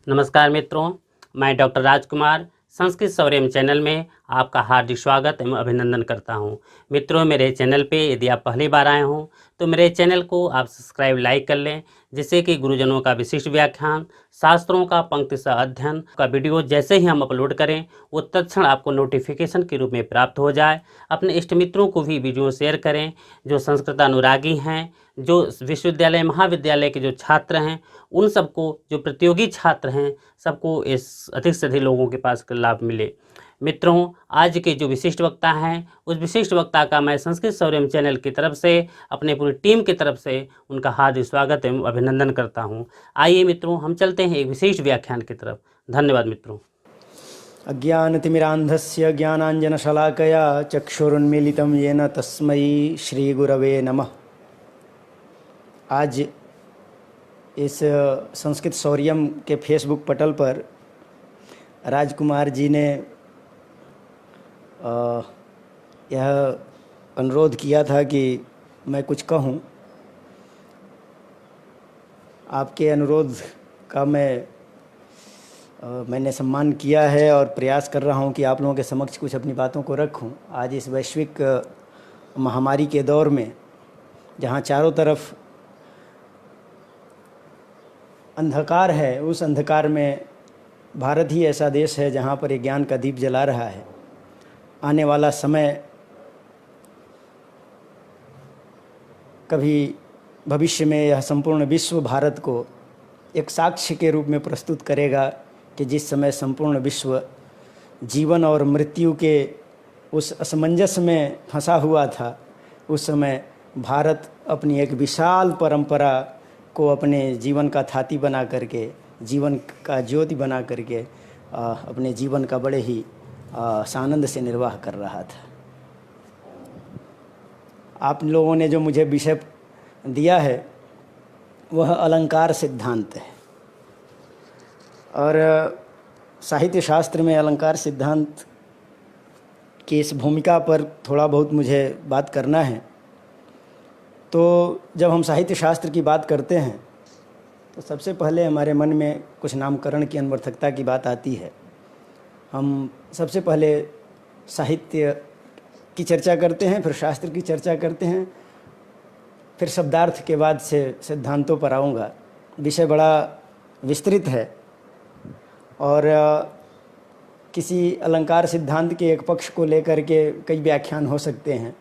नमस्कार मित्रों, मैं डॉक्टर राजकुमार संस्कृत सौर्यम चैनल में आपका हार्दिक स्वागत एवं अभिनंदन करता हूं। मित्रों, मेरे चैनल पे यदि आप पहली बार आए हों तो मेरे चैनल को आप सब्सक्राइब लाइक कर लें, जिससे कि गुरुजनों का विशिष्ट व्याख्यान, शास्त्रों का पंक्तिशः अध्ययन का वीडियो जैसे ही हम अपलोड करें वो तत्क्षण आपको नोटिफिकेशन के रूप में प्राप्त हो जाए। अपने इष्ट मित्रों को भी वीडियो शेयर करें जो संस्कृत अनुरागी हैं, जो विश्वविद्यालय महाविद्यालय के जो छात्र हैं, उन सबको, जो प्रतियोगी छात्र हैं, सबको इस अधिक से अधिक लोगों के पास लाभ मिले। मित्रों, आज के जो विशिष्ट वक्ता हैं, उस विशिष्ट वक्ता का मैं संस्कृत सौर्यम चैनल की तरफ से, अपने पूरी टीम की तरफ से उनका हार्दिक स्वागत एवं अभिनंदन करता हूं। आइए मित्रों, हम चलते हैं एक विशेष व्याख्यान की तरफ। धन्यवाद मित्रों। अज्ञानतिमिरान्धस्य ज्ञानाञ्जनशलाकया चक्षुरुन्मीलितं येन तस्मै श्रीगुरवे नमः। आज इस संस्कृत सौर्यम के फेसबुक पटल पर राजकुमार जी ने यह अनुरोध किया था कि मैं कुछ कहूं। आपके अनुरोध का मैंने सम्मान किया है और प्रयास कर रहा हूं कि आप लोगों के समक्ष कुछ अपनी बातों को रखूं। आज इस वैश्विक महामारी के दौर में, जहां चारों तरफ अंधकार है, उस अंधकार में भारत ही ऐसा देश है जहां पर ये ज्ञान का दीप जला रहा है। आने वाला समय कभी भविष्य में यह संपूर्ण विश्व भारत को एक साक्ष्य के रूप में प्रस्तुत करेगा कि जिस समय संपूर्ण विश्व जीवन और मृत्यु के उस असमंजस में फंसा हुआ था, उस समय भारत अपनी एक विशाल परंपरा को अपने जीवन का थाती बना करके, जीवन का ज्योति बना करके अपने जीवन का बड़े ही सानंद से निर्वाह कर रहा था। आप लोगों ने जो मुझे विषय दिया है वह अलंकार सिद्धांत है, और साहित्य शास्त्र में अलंकार सिद्धांत की इस भूमिका पर थोड़ा बहुत मुझे बात करना है। तो जब हम साहित्य शास्त्र की बात करते हैं तो सबसे पहले हमारे मन में कुछ नामकरण की अनवर्थकता की बात आती है। हम सबसे पहले साहित्य की चर्चा करते हैं, फिर शास्त्र की चर्चा करते हैं, फिर शब्दार्थ के बाद से सिद्धांतों पर आऊँगा। विषय बड़ा विस्तृत है और किसी अलंकार सिद्धांत के एक पक्ष को लेकर के कई व्याख्यान हो सकते हैं।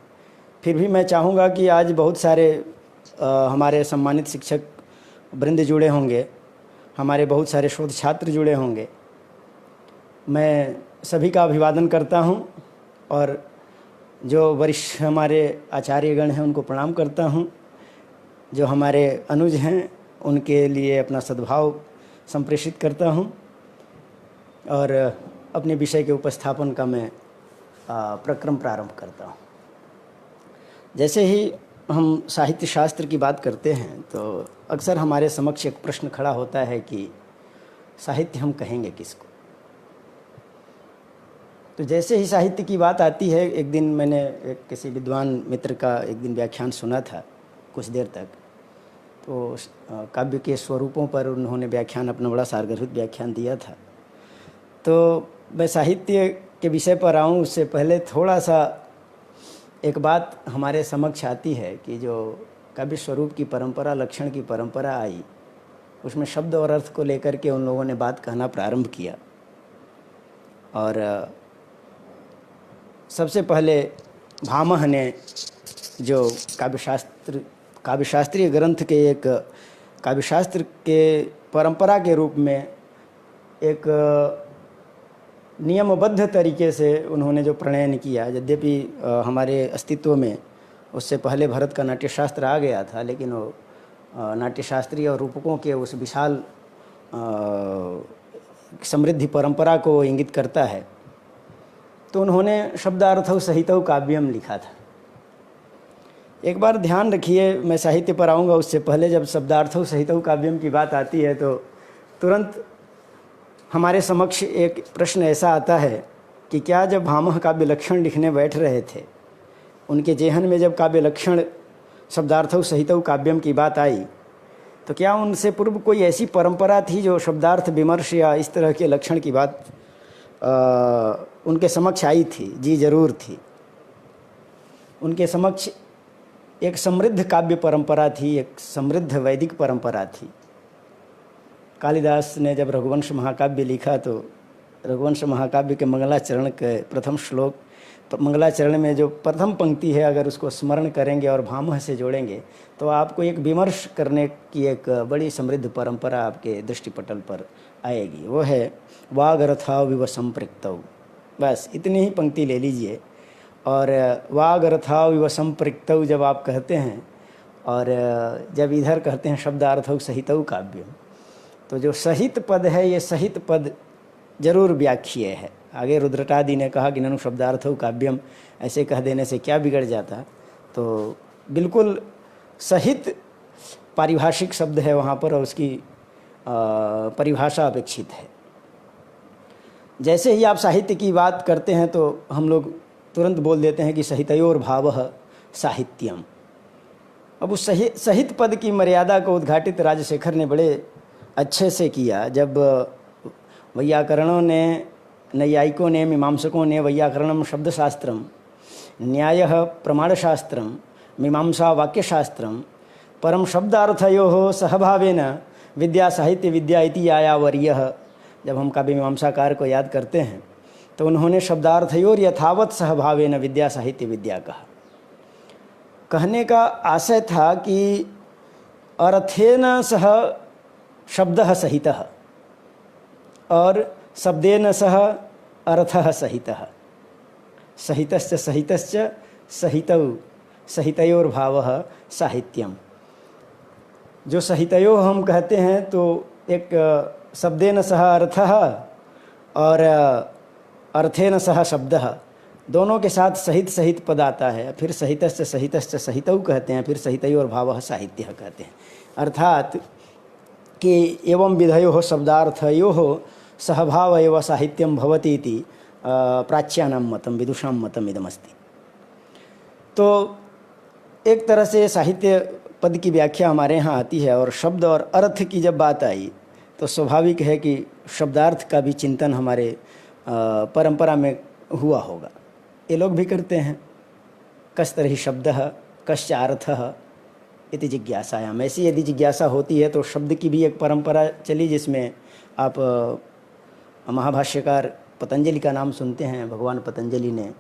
फिर भी मैं चाहूँगा कि आज बहुत सारे हमारे सम्मानित शिक्षक वृंद जुड़े होंगे, हमारे बहुत सारे शोध छात्र जुड़े होंगे। मैं सभी का अभिवादन करता हूं और जो वरिष्ठ हमारे आचार्यगण हैं उनको प्रणाम करता हूं। जो हमारे अनुज हैं उनके लिए अपना सद्भाव संप्रेषित करता हूं और अपने विषय के उपस्थापन का मैं प्रक्रम प्रारंभ करता हूं। जैसे ही हम साहित्य शास्त्र की बात करते हैं तो अक्सर हमारे समक्ष एक प्रश्न खड़ा होता है कि साहित्य हम कहेंगे किसको। तो जैसे ही साहित्य की बात आती है, एक दिन मैंने एक किसी विद्वान मित्र का एक दिन व्याख्यान सुना था कुछ देर तक। तो काव्य के स्वरूपों पर उन्होंने व्याख्यान, अपना बड़ा सारगर्भित व्याख्यान दिया था। तो मैं साहित्य के विषय पर आऊँ उससे पहले थोड़ा सा एक बात हमारे समक्ष आती है कि जो काव्य स्वरूप की परंपरा, लक्षण की परंपरा आई, उसमें शब्द और अर्थ को लेकर के उन लोगों ने बात कहना प्रारंभ किया। और सबसे पहले भामह ने जो काव्यशास्त्रीय ग्रंथ के एक काव्यशास्त्र के परंपरा के रूप में एक नियमबद्ध तरीके से उन्होंने जो प्रणयन किया, यद्यपि हमारे अस्तित्व में उससे पहले भरत का नाट्यशास्त्र आ गया था, लेकिन वो नाट्यशास्त्रीय और रूपकों के उस विशाल समृद्धि परंपरा को इंगित करता है। तो उन्होंने शब्दार्थौ सहितौ काव्यम लिखा था। एक बार ध्यान रखिए, मैं साहित्य पर आऊँगा उससे पहले जब शब्दार्थौ सहितौ काव्यम की बात आती है तो तुरंत हमारे समक्ष एक प्रश्न ऐसा आता है कि क्या जब भामह काव्य लक्षण लिखने बैठ रहे थे, उनके जेहन में जब काव्य लक्षण शब्दार्थौ सहितौ काव्यम की बात आई, तो क्या उनसे पूर्व कोई ऐसी परंपरा थी जो शब्दार्थ विमर्श या इस तरह के लक्षण की बात उनके समक्ष आई थी? जी जरूर थी। उनके समक्ष एक समृद्ध काव्य परंपरा थी, एक समृद्ध वैदिक परंपरा थी। कालिदास ने जब रघुवंश महाकाव्य लिखा तो रघुवंश महाकाव्य के मंगलाचरण के प्रथम श्लोक, मंगलाचरण में जो प्रथम पंक्ति है, अगर उसको स्मरण करेंगे और भामह से जोड़ेंगे तो आपको एक विमर्श करने की एक बड़ी समृद्ध परंपरा आपके दृष्टिपटल पर आएगी। वो है वागरथाव विव संपृक्तौ। बस इतनी ही पंक्ति ले लीजिए। और वागरथाव विव संपृक्तौ जब आप कहते हैं और जब इधर कहते हैं शब्दार्थौ सहितौ काव्यम, तो जो सहित पद है ये सहित पद जरूर व्याख्येय है। आगे रुद्रटादि ने कहा कि ननु शब्दार्थौ काव्यम, ऐसे कह देने से क्या बिगड़ जाता। तो बिल्कुल सहित पारिभाषिक शब्द है वहाँ पर और उसकी परिभाषा अपेक्षित है। जैसे ही आप साहित्य की बात करते हैं तो हम लोग तुरंत बोल देते हैं कि सहितयोर भावः साहित्यम। अब उस सहित पद की मर्यादा को उद्घाटित राजशेखर ने बड़े अच्छे से किया। जब वैयाकरणों ने, नैयायिकों ने, मीमांसकों ने वैयाकरणम शब्दशास्त्रम, न्यायः प्रमाणशास्त्रम, मीमांसा वाक्यशास्त्रम, परम शब्दार्थयोः सहभावेन विद्या साहित्य विद्या इति आयावर्यः। जब हम काव्य मीमांसाकार को याद करते हैं तो उन्होंने शब्दार्थयोर यथावत सहभावेन विद्या साहित्य विद्या कहा। कहने का आशय था कि अर्थेन सह शब्दः सहितः और शब्देन सह अर्थः सहितः, सहितश्च सहितश्च सहितौ सहितयोर भावः साहित्यम। जो सहितयो हम कहते हैं तो एक शब्देन सह अर्थः और अर्थेन सह शब्दः, दोनों के साथ सहित सहित पद आता है। फिर सहितश्च सहितश्च सहितौ कहते हैं, फिर सहितयोर भावः साहित्यः कहते हैं। अर्थात कि एवं विधयोः शब्दार्थयोः सहभाव एव साहित्यम भवति इति प्राच्यानां मतं विदुषां मतम् इदमस्ति। तो एक तरह से साहित्य पद की व्याख्या हमारे यहाँ आती है। और शब्द और अर्थ की जब बात आई तो स्वाभाविक है कि शब्दार्थ का भी चिंतन हमारे परंपरा में हुआ होगा। ये लोग भी करते हैं। कस्तर्हि शब्दः कश्च अर्थः इति जिज्ञासायाम। ऐसी यदि जिज्ञासा होती है तो शब्द की भी एक परंपरा चली, जिसमें आप महाभाष्यकार पतंजलि का नाम सुनते हैं। भगवान पतंजलि ने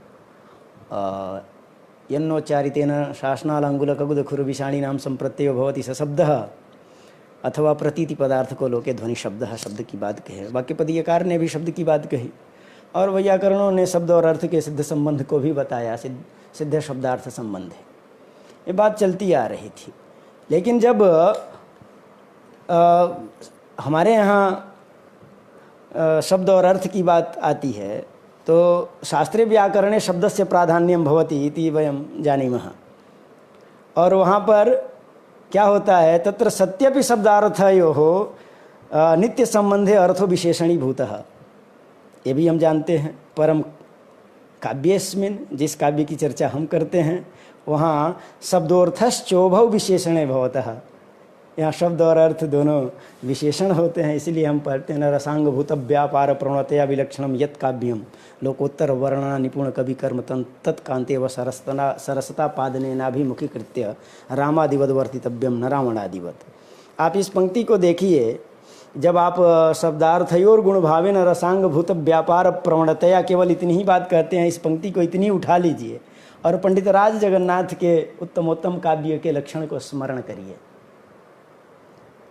यन्नोच्चारितेन शासनालंगुलकगुदखुरविषाणी नाम संप्रत्ययो भवति स शब्दः, अथवा प्रतीति पदार्थ को लोके ध्वनि शब्दः, शब्द की बात कहे। वाक्यपदीयकार ने भी शब्द की बात कही और वैयाकरणों ने शब्द और अर्थ के सिद्ध संबंध को भी बताया। सिद्ध शब्दार्थ संबंध है, ये बात चलती आ रही थी। लेकिन जब हमारे यहाँ शब्द और अर्थ की बात आती है तो शास्त्रे व्याकरणे शब्दस्य प्राधान्यम भवति इति वयं जानीमः। और वहाँ पर क्या होता है, तत्र सत्यपि शब्दार्थयोः नित्य संबंधे अर्थो विशेषणीभूतः, ये भी हम जानते हैं। परम काव्येस्मिन्, जिस काव्य की चर्चा हम करते हैं वहाँ शब्दोर्थश्चोभौ विशेषणे भवतः, यहाँ शब्द और अर्थ दोनों विशेषण होते हैं। इसीलिए हम पढ़ते हैं न रसांगभूत व्यापार प्रवणतया विलक्षणम यत् काव्यम लोकोत्तर वर्णना निपुण कवि कर्म तत्कांते व सरसता पादने नाभिमुखीकृत्य रामादिवद वर्तितव्यम न रावणादिवत। आप इस पंक्ति को देखिए। जब आप शब्दार्थयोर गुण भावेन रसांगभूत व्यापार प्रवणतया केवल इतनी ही बात कहते हैं, इस पंक्ति को इतनी उठा लीजिए और पंडित राज जगन्नाथ के उत्तमोत्तम काव्य के लक्षण को स्मरण करिए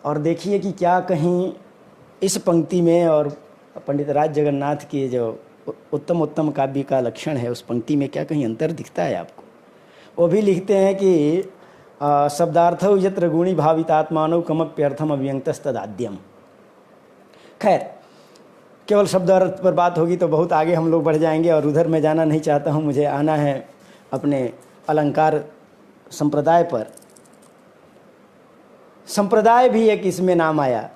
और देखिए कि क्या कहीं इस पंक्ति में और पंडित राज जगन्नाथ के जो उत्तम काव्य का लक्षण है उस पंक्ति में क्या कहीं अंतर दिखता है आपको। वो भी लिखते हैं कि शब्दार्थौ यत्र गुणी भावितात्मानौ कमप्यर्थम अव्यंगतस्तदाद्यम। खैर, केवल शब्द अर्थ पर बात होगी तो बहुत आगे हम लोग बढ़ जाएंगे और उधर मैं जाना नहीं चाहता हूँ। मुझे आना है अपने अलंकार संप्रदाय पर। संप्रदाय भी एक इसमें नाम आया।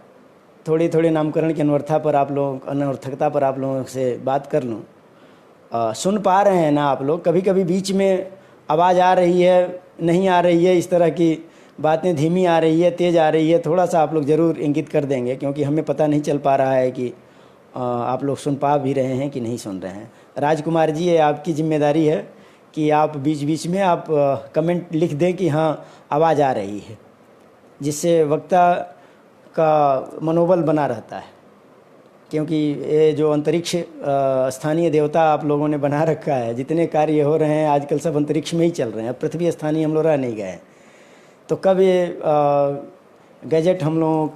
थोड़ी थोड़ी नामकरण की अनर्थकता पर आप लोगों से बात कर लूँ। सुन पा रहे हैं ना आप लोग? कभी कभी बीच में आवाज़ आ रही है, नहीं आ रही है, इस तरह की बातें धीमी आ रही है, तेज़ आ रही है, थोड़ा सा आप लोग ज़रूर इंगित कर देंगे, क्योंकि हमें पता नहीं चल पा रहा है कि आप लोग सुन पा भी रहे हैं कि नहीं सुन रहे हैं। राजकुमार जी, ये आपकी जिम्मेदारी है कि आप बीच बीच में आप कमेंट लिख दें कि हाँ आवाज़ आ रही है, जिससे वक्ता का मनोबल बना रहता है। क्योंकि ये जो अंतरिक्ष स्थानीय देवता आप लोगों ने बना रखा है, जितने कार्य हो रहे हैं आजकल सब अंतरिक्ष में ही चल रहे हैं। अब पृथ्वी स्थानीय हम लोग रह नहीं गए, तो कब ये गैजेट हम लोगों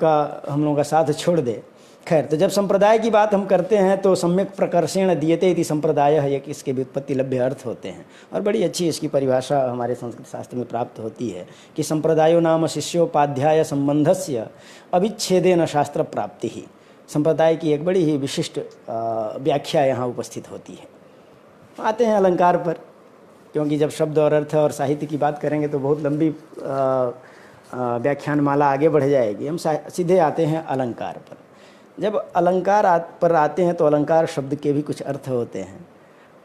का साथ छोड़ दे। खैर, तो जब संप्रदाय की बात हम करते हैं तो सम्यक प्रकर्षेण दीयते इति संप्रदाय है, ये इसके व्युत्पत्ति लभ्य अर्थ होते हैं। और बड़ी अच्छी इसकी परिभाषा हमारे संस्कृत शास्त्र में प्राप्त होती है कि संप्रदायो नाम शिष्योपाध्याय संबंधस्य अविच्छेदेन शास्त्र प्राप्ति ही। संप्रदाय की एक बड़ी ही विशिष्ट व्याख्या यहाँ उपस्थित होती है। आते हैं अलंकार पर, क्योंकि जब शब्द और अर्थ और साहित्य की बात करेंगे तो बहुत लंबी व्याख्यान माला आगे बढ़ जाएगी। हम सीधे आते हैं अलंकार पर। जब अलंकार पर आते हैं तो अलंकार शब्द के भी कुछ अर्थ होते हैं।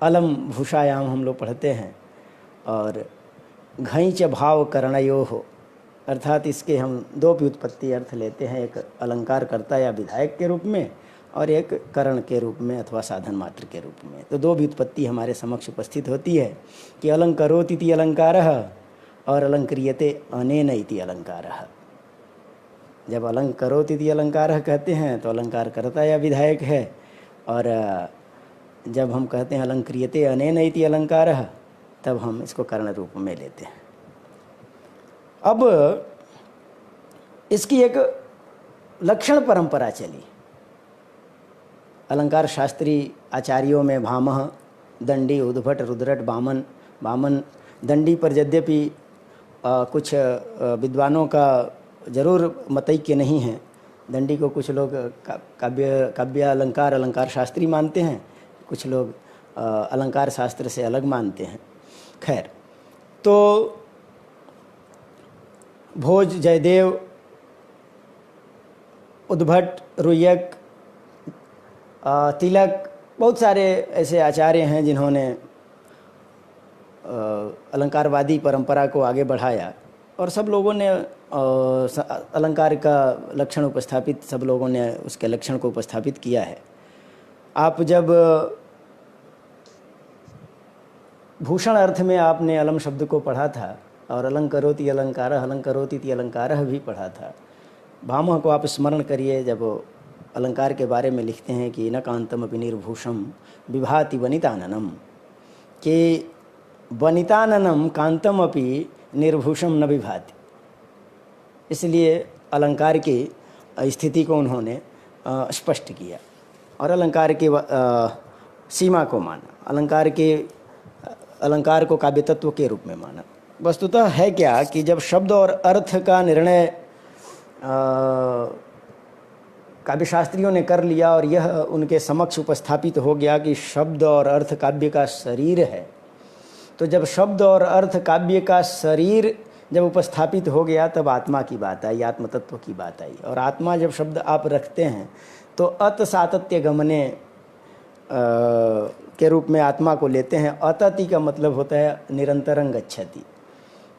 अलम भूषायाम हम लोग पढ़ते हैं, और घैंच भाव करणयो हो, अर्थात इसके हम दो व्युत्पत्ति अर्थ लेते हैं, एक अलंकार कर्ता या विधायक के रूप में और एक करण के रूप में अथवा साधन मात्र के रूप में। तो दो व्युत्पत्ति हमारे समक्ष उपस्थित होती है कि अलंकरोति इति अलंकारः और अलंक्रियते अनेन इति अलंकारः। जब अलंकरोति इति अलंकारः कहते हैं तो अलंकार कर्ता या विधायक है, और जब हम कहते हैं अलंक्रियते अनेन इति अलंकारः तब हम इसको कर्ण रूप में लेते हैं। अब इसकी एक लक्षण परंपरा चली। अलंकार शास्त्री आचार्यों में भामह, दंडी, उद्भट, रुद्रट, वामन। दंडी पर यद्यपि कुछ विद्वानों का जरूर मतैक्य नहीं है। दंडी को कुछ लोग काव्य अलंकार शास्त्री मानते हैं, कुछ लोग अलंकार शास्त्र से अलग मानते हैं। खैर, तो भोज, जयदेव, उद्भट, रुय्यक, तिलक, बहुत सारे ऐसे आचार्य हैं जिन्होंने अलंकारवादी परंपरा को आगे बढ़ाया, और सब लोगों ने अलंकार का लक्षण उपस्थापित, सब लोगों ने उसके लक्षण को उपस्थापित किया है। आप जब भूषण अर्थ में आपने अलम शब्द को पढ़ा था, और अलंकरोति अलंकारः, अलंकरोति इति अलंकारः भी पढ़ा था। भामह को आप स्मरण करिए, जब अलंकार के बारे में लिखते हैं कि न कांतम अपि निर्भूषम विभाति वनिताननम, कि वनिताननम कांतम अपि निर्भूषम न विभाति। इसलिए अलंकार की स्थिति को उन्होंने स्पष्ट किया और अलंकार की सीमा को माना, अलंकार को काव्य तत्व के रूप में माना। वस्तुतः है क्या कि जब शब्द और अर्थ का निर्णय काव्य शास्त्रियों ने कर लिया और यह उनके समक्ष उपस्थापित हो गया कि शब्द और अर्थ काव्य का शरीर है, तो जब शब्द और अर्थ काव्य का शरीर जब उपस्थापित हो गया तब आत्मा की बात आई, आत्म तत्व की बात आई। और आत्मा जब शब्द आप रखते हैं तो अत सातत्य गमने के रूप में आत्मा को लेते हैं। अतति का मतलब होता है निरंतरं गच्छति।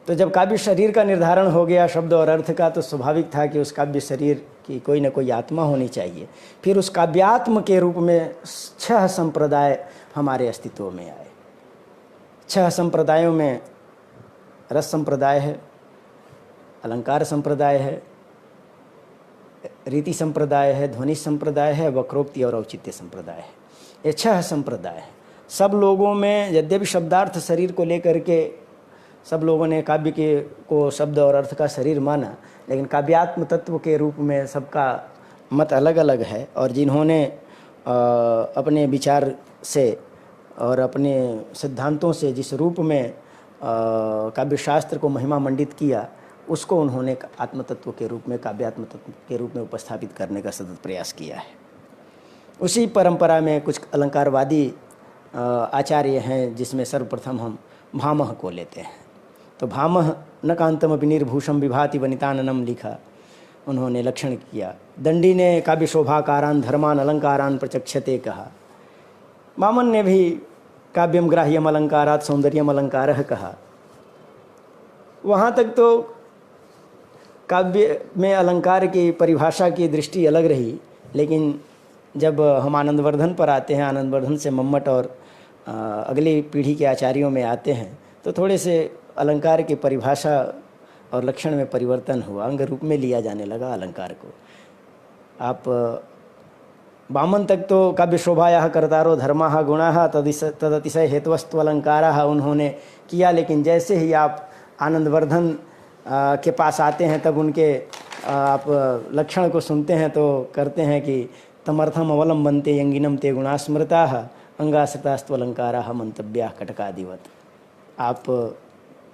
तो जब काव्य शरीर का निर्धारण हो गया शब्द और अर्थ का, तो स्वाभाविक था कि उस काव्य शरीर की कोई न कोई आत्मा होनी चाहिए। फिर उस काव्यात्म के रूप में 6 संप्रदाय हमारे अस्तित्व में आए। 6 संप्रदायों में रस संप्रदाय है, अलंकार संप्रदाय है, रीति संप्रदाय है, ध्वनि संप्रदाय है, वक्रोक्ति और औचित्य संप्रदाय है। ये 6 संप्रदाय हैं। सब लोगों में यद्यपि शब्दार्थ शरीर को लेकर के सब लोगों ने काव्य के को शब्द और अर्थ का शरीर माना, लेकिन काव्यात्म तत्व के रूप में सबका मत अलग अलग है। और जिन्होंने अपने विचार से और अपने सिद्धांतों से जिस रूप में काव्य शास्त्र को महिमा मंडित किया, उसको उन्होंने आत्म तत्व के रूप में, काव्यात्म तत्व के रूप में उपस्थापित करने का सतत प्रयास किया है। उसी परंपरा में कुछ अलंकारवादी आचार्य हैं, जिसमें सर्वप्रथम हम भामह को लेते हैं। तो भामह न कांतम अपि निर्भूषम विभाति वनिताननम लिखा, उन्होंने लक्षण किया। दंडी ने काव्य शोभाकारान धर्मान अलंकारान प्रचक्षते कहा। वामन ने भी काव्यम ग्राह्यम अलंकारात सौंदर्यम अलंकारः कहा। वहाँ तक तो काव्य में अलंकार की परिभाषा की दृष्टि अलग रही, लेकिन जब हम आनंदवर्धन पर आते हैं, आनंदवर्धन से मम्मट और अगली पीढ़ी के आचार्यों में आते हैं, तो थोड़े से अलंकार की परिभाषा और लक्षण में परिवर्तन हुआ, अंग रूप में लिया जाने लगा अलंकार को। आप वामन तक तो काव्य शोभाया कर्तारो धर्मा गुणा तदतिशय हेतुवस्तु अलंकारा उन्होंने किया, लेकिन जैसे ही आप आनंदवर्धन के पास आते हैं तब उनके आप लक्षण को सुनते हैं तो करते हैं कि तमर्थम अवलंबनते यंगिनम ते गुणा स्मृता अंगाश्रितास्तु अलंकारा मंतव्या कटकादिवत। आप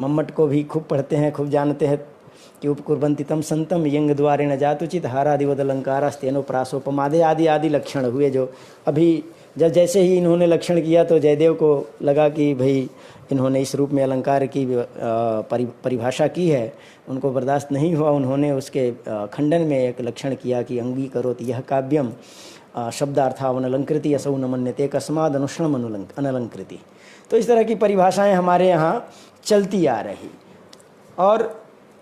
मम्मट को भी खूब पढ़ते हैं, खूब जानते हैं कि उपकुर्बंती तम संतम यंग द्वारेण जातुचित हारादिवद अलंकारास्तेनो प्रासोपमादे आदि आदि लक्षण हुए, जो अभी जब जैसे ही इन्होंने लक्षण किया तो जयदेव को लगा कि भाई इन्होंने इस रूप में अलंकार की परिभाषा की है, उनको बर्दाश्त नहीं हुआ। उन्होंने उसके खंडन में एक लक्षण किया कि अंगीकरोति यह काव्यम शब्दार्थावनलंकृति असौ न मन्यते कस्माद अनुष्णम अनलंकृति। तो इस तरह की परिभाषाएं हमारे यहाँ चलती आ रही और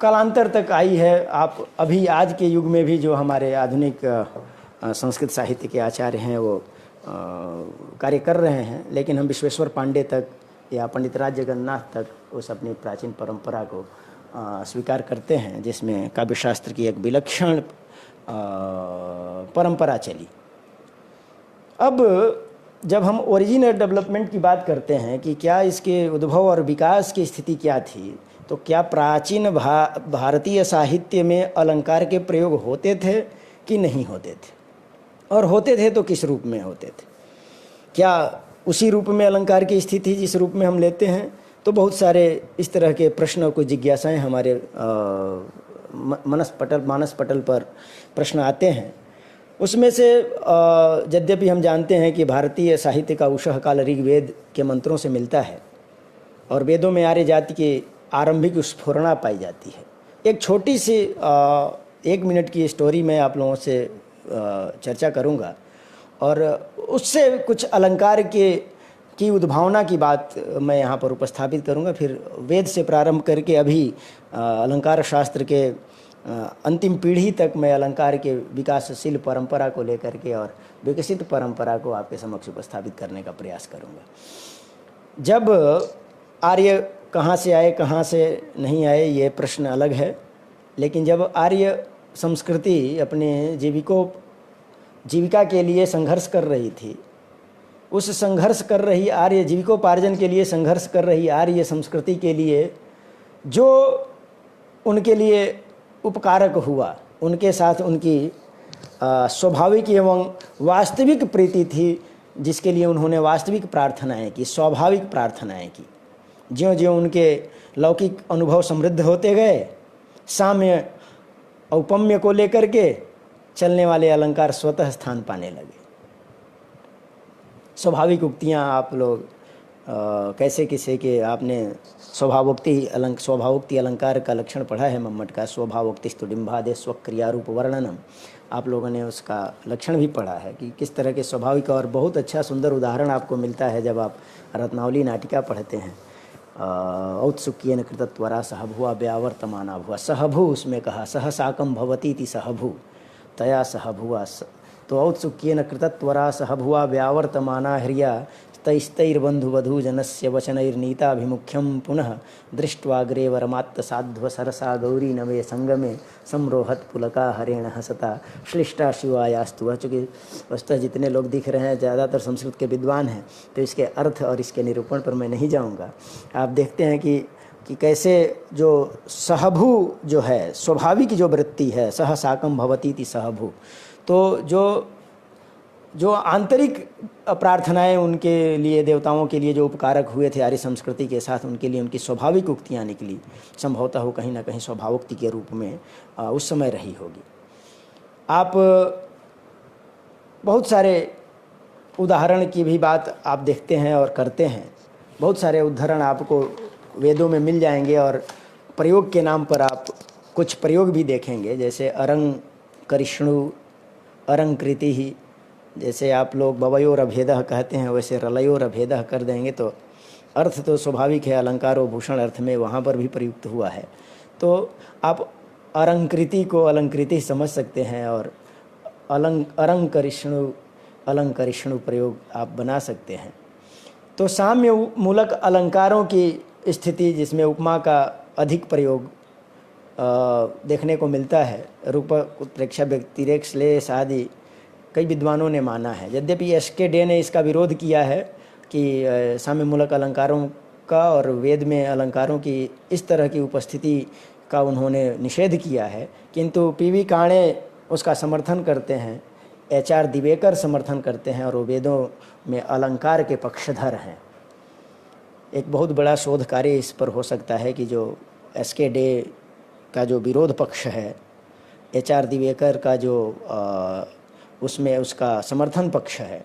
कालांतर तक आई है। आप अभी आज के युग में भी जो हमारे आधुनिक संस्कृत साहित्य के आचार्य हैं वो कार्य कर रहे हैं, लेकिन हम विश्वेश्वर पांडे तक या पंडित राज जगन्नाथ तक उस अपनी प्राचीन परंपरा को स्वीकार करते हैं, जिसमें काव्यशास्त्र की एक विलक्षण परंपरा चली। अब जब हम ओरिजिन और डेवलपमेंट की बात करते हैं कि क्या इसके उद्भव और विकास की स्थिति क्या थी, तो क्या प्राचीन भारतीय साहित्य में अलंकार के प्रयोग होते थे कि नहीं होते थे, और होते थे तो किस रूप में होते थे? क्या उसी रूप में अलंकार की स्थिति जिस रूप में हम लेते हैं? तो बहुत सारे इस तरह के प्रश्नों को जिज्ञासाएं हमारे मानस पटल पर प्रश्न आते हैं। उसमें से यद्यपि हम जानते हैं कि भारतीय साहित्य का उषः काल ऋग्वेद के मंत्रों से मिलता है और वेदों में आर्य जाति की आरंभिक स्फुरणा पाई जाती है। एक छोटी सी 1 मिनट की स्टोरी मैं आप लोगों से चर्चा करूंगा और उससे कुछ अलंकार की उद्भावना की बात मैं यहाँ पर उपस्थापित करूंगा। फिर वेद से प्रारंभ करके अभी अलंकार शास्त्र के अंतिम पीढ़ी तक मैं अलंकार के विकासशील परंपरा को लेकर के और विकसित परंपरा को आपके समक्ष उपस्थापित करने का प्रयास करूंगा। जब आर्य कहाँ से आए, कहाँ से नहीं आए, ये प्रश्न अलग है, लेकिन जब आर्य संस्कृति अपने जीविका के लिए संघर्ष कर रही थी, उस संघर्ष कर रही आर्य जीविकोपार्जन के लिए संघर्ष कर रही आर्य संस्कृति के लिए जो उनके लिए उपकारक हुआ, उनके साथ उनकी स्वाभाविक एवं वास्तविक प्रीति थी, जिसके लिए उन्होंने वास्तविक प्रार्थनाएं की, स्वाभाविक प्रार्थनाएं की। ज्यों ज्यों उनके लौकिक अनुभव समृद्ध होते गए, साम्य औपम्य को लेकर के चलने वाले अलंकार स्वतः स्थान पाने लगे। स्वाभाविक उक्तियाँ आप लोग कैसे किसे के आपने स्वभावोक्ति अलंकार का लक्षण पढ़ा है मम्मट का, स्वभावोक्तिस्तु डिम्बादे स्वक्रियारूप वर्णनम। आप लोगों ने उसका लक्षण भी पढ़ा है कि किस तरह के स्वाभाविक, और बहुत अच्छा सुंदर उदाहरण आपको मिलता है जब आप रत्नावली नाटिका पढ़ते हैं। औत्सुक्येन कृतत्वरा सहभुआ व्यावर्तमाना भुआ, सहभु उसमें कहा, सह साकम भवती थी सहभु तया सहभुआ, तो औत्सुक्येन कृतत्वरा सहभुआ व्यावर्तमाना ह्रिया तैस्तैर्बन्धुवधू जनस्य वचनैर्नीताभिमुख्यं पुनः दृष्ट्वाग्रे वरमात्त साध्व सरसा गौरी नवे संगमे संरोहत पुलका हरेण हसता श्लिष्टा शिवायास्तु। चूँकि वस्तुतः जितने लोग दिख रहे हैं ज़्यादातर संस्कृत के विद्वान हैं, तो इसके अर्थ और इसके निरूपण पर मैं नहीं जाऊंगा। आप देखते हैं कि कैसे जो सहभु जो है, स्वाभाविक जो वृत्ति है, सह साकम भवती थी सहभु, तो जो आंतरिक प्रार्थनाएं उनके लिए, देवताओं के लिए जो उपकारक हुए थे आर्य संस्कृति के साथ, उनके लिए उनकी स्वाभाविक उक्तियाँ निकली, संभवतः वो कहीं ना कहीं स्वभावोक्ति के रूप में उस समय रही होगी। आप बहुत सारे उदाहरण की भी बात आप देखते हैं और करते हैं। बहुत सारे उदाहरण आपको वेदों में मिल जाएंगे और प्रयोग के नाम पर आप कुछ प्रयोग भी देखेंगे, जैसे अरंग करिष्णु अरंग कृति ही, जैसे आप लोग बवयोर अभेदः कहते हैं वैसे रलयोर अभेदः कर देंगे, तो अर्थ तो स्वाभाविक है, अलंकार और भूषण अर्थ में वहाँ पर भी प्रयुक्त हुआ है। तो आप अरंकृति को अलंकृति समझ सकते हैं और अलंकरिष्णु प्रयोग आप बना सकते हैं। तो साम्य मूलक अलंकारों की स्थिति जिसमें उपमा का अधिक प्रयोग देखने को मिलता है, रूप उत्प्रेक्षा व्यतिरेक श्लेष आदि कई विद्वानों ने माना है। यद्यपि एस.के. डे ने इसका विरोध किया है कि साम्य मूलक अलंकारों का और वेद में अलंकारों की इस तरह की उपस्थिति का उन्होंने निषेध किया है, किंतु पी.वी. काणे उसका समर्थन करते हैं, एच.आर. दिवेकर समर्थन करते हैं और वो वेदों में अलंकार के पक्षधर हैं। एक बहुत बड़ा शोध कार्य इस पर हो सकता है कि जो एस.के. डे का जो विरोध पक्ष है, एच.आर. दिवेकर का जो उसमें उसका समर्थन पक्ष है,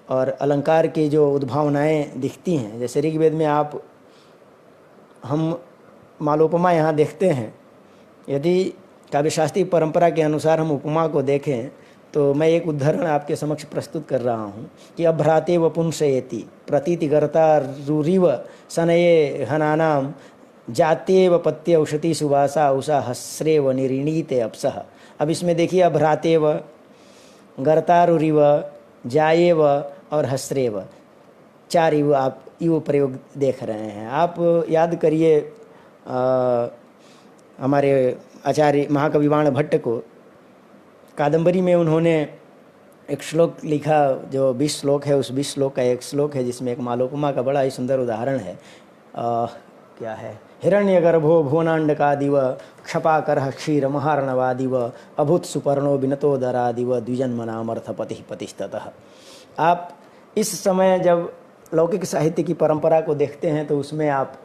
और अलंकार की जो उद्भावनाएं दिखती हैं, जैसे ऋग्वेद में हम मालोपमा यहाँ देखते हैं। यदि काव्यशास्त्रीय परंपरा के अनुसार हम उपमा को देखें तो मैं एक उदाहरण आपके समक्ष प्रस्तुत कर रहा हूँ कि अभ्राते व पुंसयति प्रतीतिगर्ता रुरिव सनये हनानाम जाते व पत्य औषधि सुवासा उषा हस्रे व निरीणीते अपसह। अब इसमें देखिए, अभ्राते व, गर्तारुरिव, जाये व और हस्रे व, 4 युव आप युव प्रयोग देख रहे हैं। आप याद करिए हमारे आचार्य महाकवि वाण भट्ट को कादंबरी में उन्होंने एक श्लोक लिखा जो 20 श्लोक है। उस 20 श्लोक का एक श्लोक है जिसमें एक मालोपमा का बड़ा ही सुंदर उदाहरण है। क्या है? हिरण्यगर्भो भुवनांडकादिव क्षपाकर क्षीर महार्णवादिव अभूत सुपर्णो विनतोदरादिव द्विजन्मनामर्थपति पतिस्ततः। आप इस समय जब लौकिक साहित्य की परंपरा को देखते हैं तो उसमें आप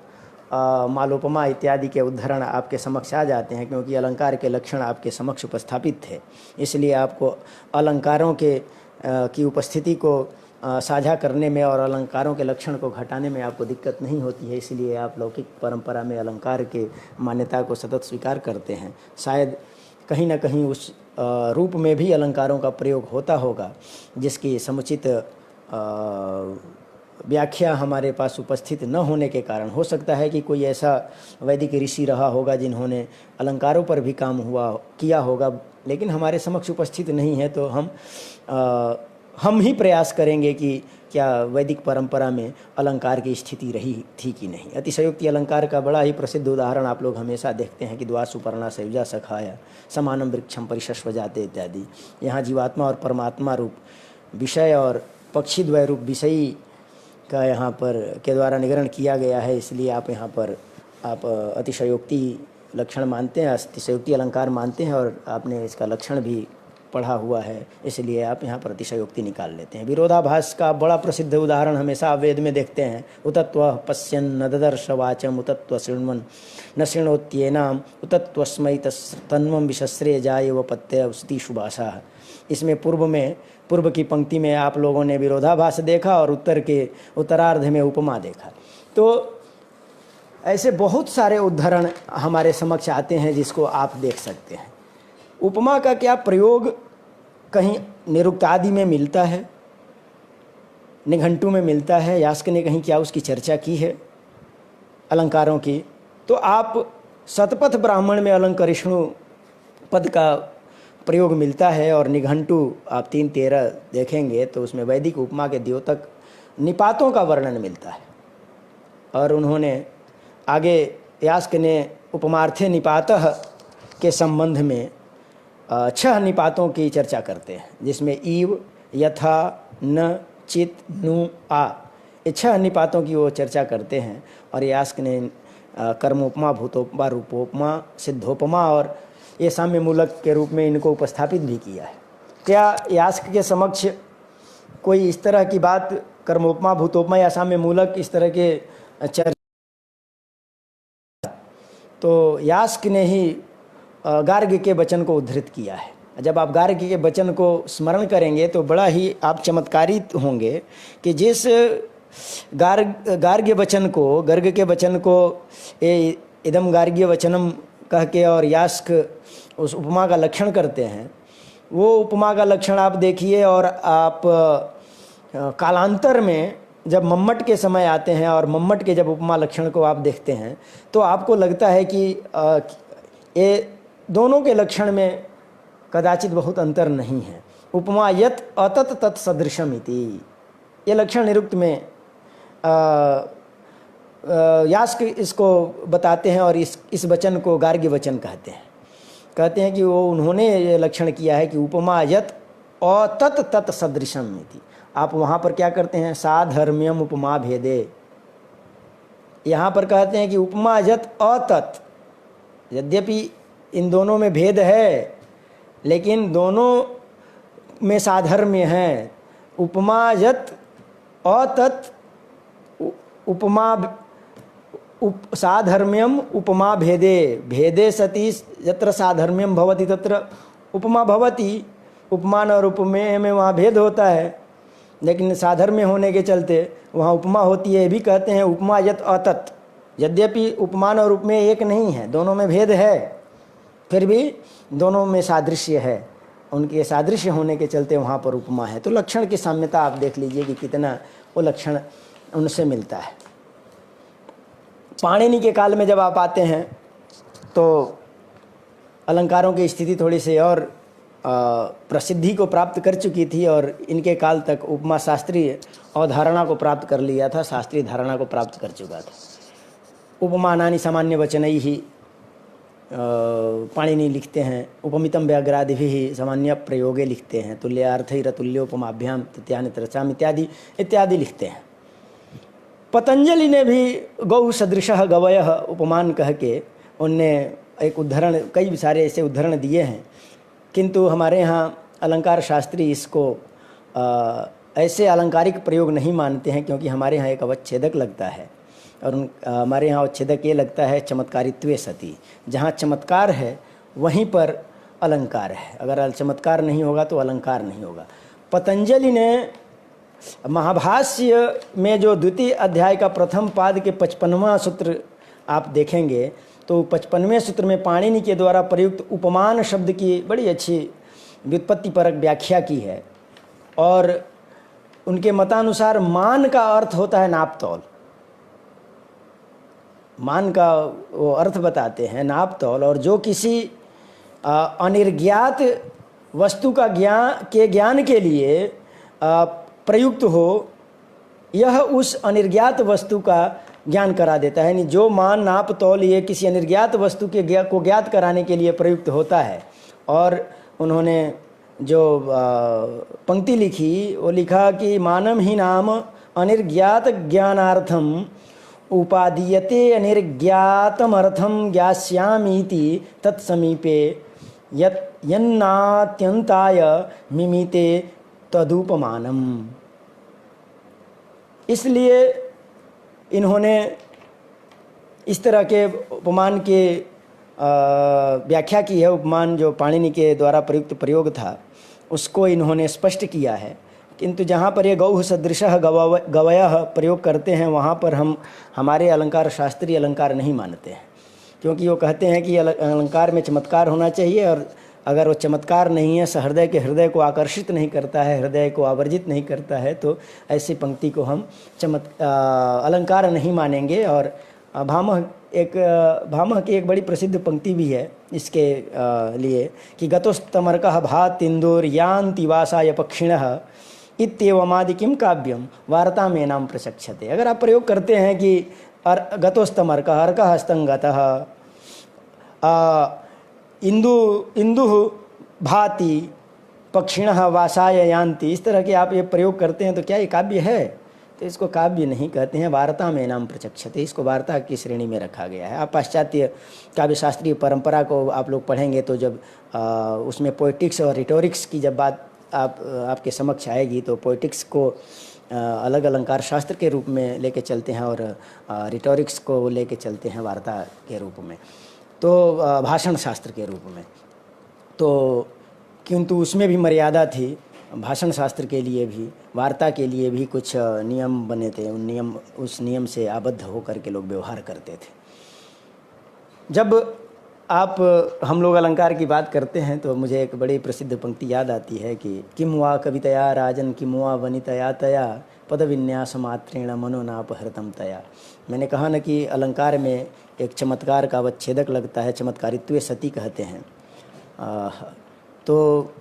मालोपमा इत्यादि के उदाहरण आपके समक्ष आ जाते हैं, क्योंकि अलंकार के लक्षण आपके समक्ष उपस्थापित थे। इसलिए आपको अलंकारों की उपस्थिति को साझा करने में और अलंकारों के लक्षण को घटाने में आपको दिक्कत नहीं होती है। इसलिए आप लौकिक परंपरा में अलंकार के मान्यता को सतत स्वीकार करते हैं। शायद कहीं ना कहीं उस रूप में भी अलंकारों का प्रयोग होता होगा जिसकी समुचित व्याख्या हमारे पास उपस्थित न होने के कारण। हो सकता है कि कोई ऐसा वैदिक ऋषि रहा होगा जिन्होंने अलंकारों पर भी काम किया होगा, लेकिन हमारे समक्ष उपस्थित नहीं है। तो हम ही प्रयास करेंगे कि क्या वैदिक परंपरा में अलंकार की स्थिति रही थी कि नहीं। अतिशयोक्ति अलंकार का बड़ा ही प्रसिद्ध उदाहरण आप लोग हमेशा देखते हैं कि द्वासुपर्णा सयुजा सखाया समानम वृक्षम परिशस्व जाते इत्यादि। यहाँ जीवात्मा और परमात्मा रूप विषय और पक्षीद्वय रूप विषयी का यहाँ पर के द्वारा निगरण किया गया है। इसलिए आप यहाँ पर आप अतिशयोक्ति लक्षण मानते हैं, अतिशयोक्ति अलंकार मानते हैं और आपने इसका लक्षण भी पढ़ा हुआ है, इसलिए आप यहाँ पर अतिशयोक्ति निकाल लेते हैं। विरोधाभास का बड़ा प्रसिद्ध उदाहरण हमेशा आप वेद में देखते हैं। उतत्व पश्यन न ददर्श वाचम उतत्व शृण्वन न शृणोत्येनाम उतत्वस्मै तन्वम विशस्रे जाये व पत्य औषधि सुभाषा। इसमें पूर्व की पंक्ति में आप लोगों ने विरोधाभास देखा और उत्तरार्ध में उपमा देखा। तो ऐसे बहुत सारे उदाहरण हमारे समक्ष आते हैं जिसको आप देख सकते हैं। उपमा का क्या प्रयोग कहीं निरुक्त आदि में मिलता है, निघंटु में मिलता है, यास्क ने कहीं क्या उसकी चर्चा की है अलंकारों की। तो आप शतपथ ब्राह्मण में अलंकरिष्णु पद का प्रयोग मिलता है और निघंटु आप 3:13 देखेंगे तो उसमें वैदिक उपमा के द्योतक निपातों का वर्णन मिलता है। और उन्होंने आगे यास्क ने उपमार्थे निपातः के संबंध में 6 निपातों की चर्चा करते हैं, जिसमें ईव, यथा, न, चित, नु, आ, ये 6 निपातों की वो चर्चा करते हैं। और यास्क ने कर्मोपमा, भूतोपमा, रूपोपमा, सिद्धोपमा और ये साम्य मूलक के रूप में इनको उपस्थापित भी किया है। क्या यास्क के समक्ष कोई इस तरह की बात कर्मोपमा, भूतोपमा या साम्य मूलक इस तरह के चर्चा, तो यास्क ने ही गार्ग्य के वचन को उद्धृत किया है। जब आप गार्ग्य के वचन को स्मरण करेंगे तो बड़ा ही आप चमत्कारित होंगे कि जिस गार्ग्य के वचन को इदम गार्ग्य वचनम कह के और यास्क उस उपमा का लक्षण करते हैं, वो उपमा का लक्षण आप देखिए। और आप कालांतर में जब मम्मट के समय आते हैं और मम्मट के जब उपमा लक्षण को आप देखते हैं तो आपको लगता है कि ये दोनों के लक्षण में कदाचित बहुत अंतर नहीं है। उपमा यत अतत तत्सदृशम इति, ये लक्षण निरुक्त में यास्क इसको बताते हैं और इस वचन को गार्ग्य वचन कहते हैं। कहते हैं कि वो उन्होंने ये लक्षण किया है कि उपमा यत अतत तत्सदृशम इति। आप वहाँ पर क्या करते हैं, साधर्म्यम उपमा भेदे, यहाँ पर कहते हैं कि उपमा यत अतत। यद्यपि इन दोनों में भेद है लेकिन दोनों में साधर्म्य है। उपमा यत अतत उपमा साधर्म्यम उपमा भेदे, भेदे सति यत्र साधर्म्यम भवति तत्र उपमा भवति। उपमान और उपमेय में वहाँ भेद होता है लेकिन साधर्म्य होने के चलते वहाँ उपमा होती है। ये भी कहते हैं उपमा यत अतत। यद्यपि उपमान और उपमेय एक नहीं है, दोनों में भेद है, फिर भी दोनों में सादृश्य है। उनके सादृश्य होने के चलते वहाँ पर उपमा है। तो लक्षण की साम्यता आप देख लीजिए कि कितना वो लक्षण उनसे मिलता है। पाणिनि के काल में जब आप आते हैं तो अलंकारों की स्थिति थोड़ी सी और प्रसिद्धि को प्राप्त कर चुकी थी और इनके काल तक उपमा शास्त्रीय अवधारणा को प्राप्त कर लिया था, शास्त्रीय धारणा को प्राप्त कर चुका था। उपमानानि सामान्य वचनैः ही पाणिनि लिखते हैं। उपमितम व्याघ्रादिभिः सामान्य प्रयोगे लिखते हैं। तुल्यार्थैरतुल्योपमाभ्याम तत्यानि तरसाम इत्यादि इत्यादि लिखते हैं। पतंजलि ने भी गौ सदृशः गवयः उपमान कह के उनने एक उदाहरण, कई सारे ऐसे उदाहरण दिए हैं, किंतु हमारे यहाँ अलंकार शास्त्री इसको ऐसे अलंकारिक प्रयोग नहीं मानते हैं, क्योंकि हमारे यहाँ एक अवच्छेदक लगता है और हमारे यहाँ अवच्छेदक ये लगता है चमत्कारित्वे सति। जहाँ चमत्कार है वहीं पर अलंकार है, अगर चमत्कार नहीं होगा तो अलंकार नहीं होगा। पतंजलि ने महाभाष्य में जो द्वितीय अध्याय का प्रथम पाद के 55वां सूत्र आप देखेंगे तो 55वें सूत्र में पाणिनि के द्वारा प्रयुक्त उपमान शब्द की बड़ी अच्छी व्युत्पत्ति परक व्याख्या की है और उनके मतानुसार मान का अर्थ होता है नापतौल। मान का वो अर्थ बताते हैं नापतौल, और जो किसी अनिर्ज्ञात वस्तु का ज्ञान के लिए प्रयुक्त हो, यह उस अनिर्ज्ञात वस्तु का ज्ञान करा देता है। यानी जो मान नाप तौल ये किसी अनिर्ज्ञात वस्तु के को ज्ञात कराने के लिए प्रयुक्त होता है। और उन्होंने जो पंक्ति लिखी वो लिखा कि मानम ही नाम अनिर्ज्ञात ज्ञानार्थम उपादीयते अनिर्ज्ञातमर्थम ज्ञास्यामीति तत्समीपे यन्नात्यंताय मिमीते तदुपमानम। इसलिए इन्होंने इस तरह के उपमान के व्याख्या की है। उपमान जो पाणिनि के द्वारा प्रयुक्त प्रयोग था उसको इन्होंने स्पष्ट किया है, किंतु जहाँ पर ये गौः सदृशः गवयः प्रयोग करते हैं वहाँ पर हम हमारे अलंकार शास्त्रीय अलंकार नहीं मानते हैं, क्योंकि वो कहते हैं कि अलंकार में चमत्कार होना चाहिए, और अगर वो चमत्कार नहीं है, सहृदय के हृदय को आकर्षित नहीं करता है, हृदय को आवर्जित नहीं करता है, तो ऐसी पंक्ति को हम अलंकार नहीं मानेंगे। और भामह की एक बड़ी प्रसिद्ध पंक्ति भी है इसके लिए कि गतोस्तमर्कः भातीन्दुर यान्ति वासाय पक्षिणः इत्येवमादि किं काव्यम वार्ता में नाम प्रचक्षते। अगर आप प्रयोग करते हैं कि गतोस्तमर्कः अर्कः हस्तंगतः इंदुः भाति पक्षिणः वासाय यान्ति, इस तरह के आप ये प्रयोग करते हैं तो क्या ये काव्य है? तो इसको काव्य नहीं कहते हैं, वार्ता में नाम प्रचक्षते। इसको वार्ता की श्रेणी में रखा गया है। आप पाश्चात्य काव्य शास्त्रीय परंपरा को आप लोग पढ़ेंगे तो जब उसमें पोइटिक्स और रिटोरिक्स की जब बात आपके समक्ष आएगी तो पोइटिक्स को अलग अलंकार शास्त्र के रूप में लेके चलते हैं और रिटोरिक्स को लेके चलते हैं वार्ता के रूप में, तो भाषण शास्त्र के रूप में। तो किंतु उसमें भी मर्यादा थी, भाषण शास्त्र के लिए भी वार्ता के लिए भी कुछ नियम बने थे। उस नियम से आबद्ध होकर के लोग व्यवहार करते थे। जब हम लोग अलंकार की बात करते हैं तो मुझे एक बड़ी प्रसिद्ध पंक्ति याद आती है कि किम वा कवितया राजन किम वा वनितया तया पद विन्यास मात्रेण मनोनापहृतम तया। मैंने कहा न कि अलंकार में एक चमत्कार का अवच्छेदक लगता है, चमत्कारित्व सती कहते हैं। तो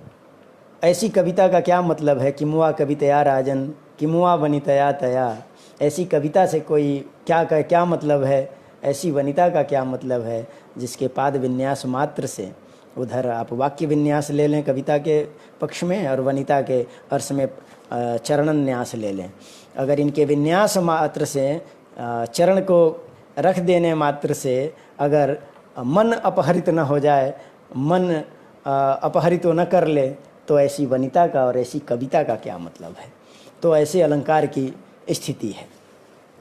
ऐसी कविता का क्या मतलब है? किमुआ कवितया राजन किमुआ वनितया तया। ऐसी कविता से कोई क्या मतलब है? ऐसी वनिता का क्या मतलब है जिसके पाद विन्यास मात्र से, उधर आप वाक्य विन्यास ले लें कविता के पक्ष में और वनिता के अर्थ में चरणन न्यास ले लें। अगर इनके विन्यास मात्र से, चरण को रख देने मात्र से अगर मन अपहरित न हो जाए, मन अपहरित न कर ले, तो ऐसी वनिता का और ऐसी कविता का क्या मतलब है? तो ऐसे अलंकार की स्थिति है।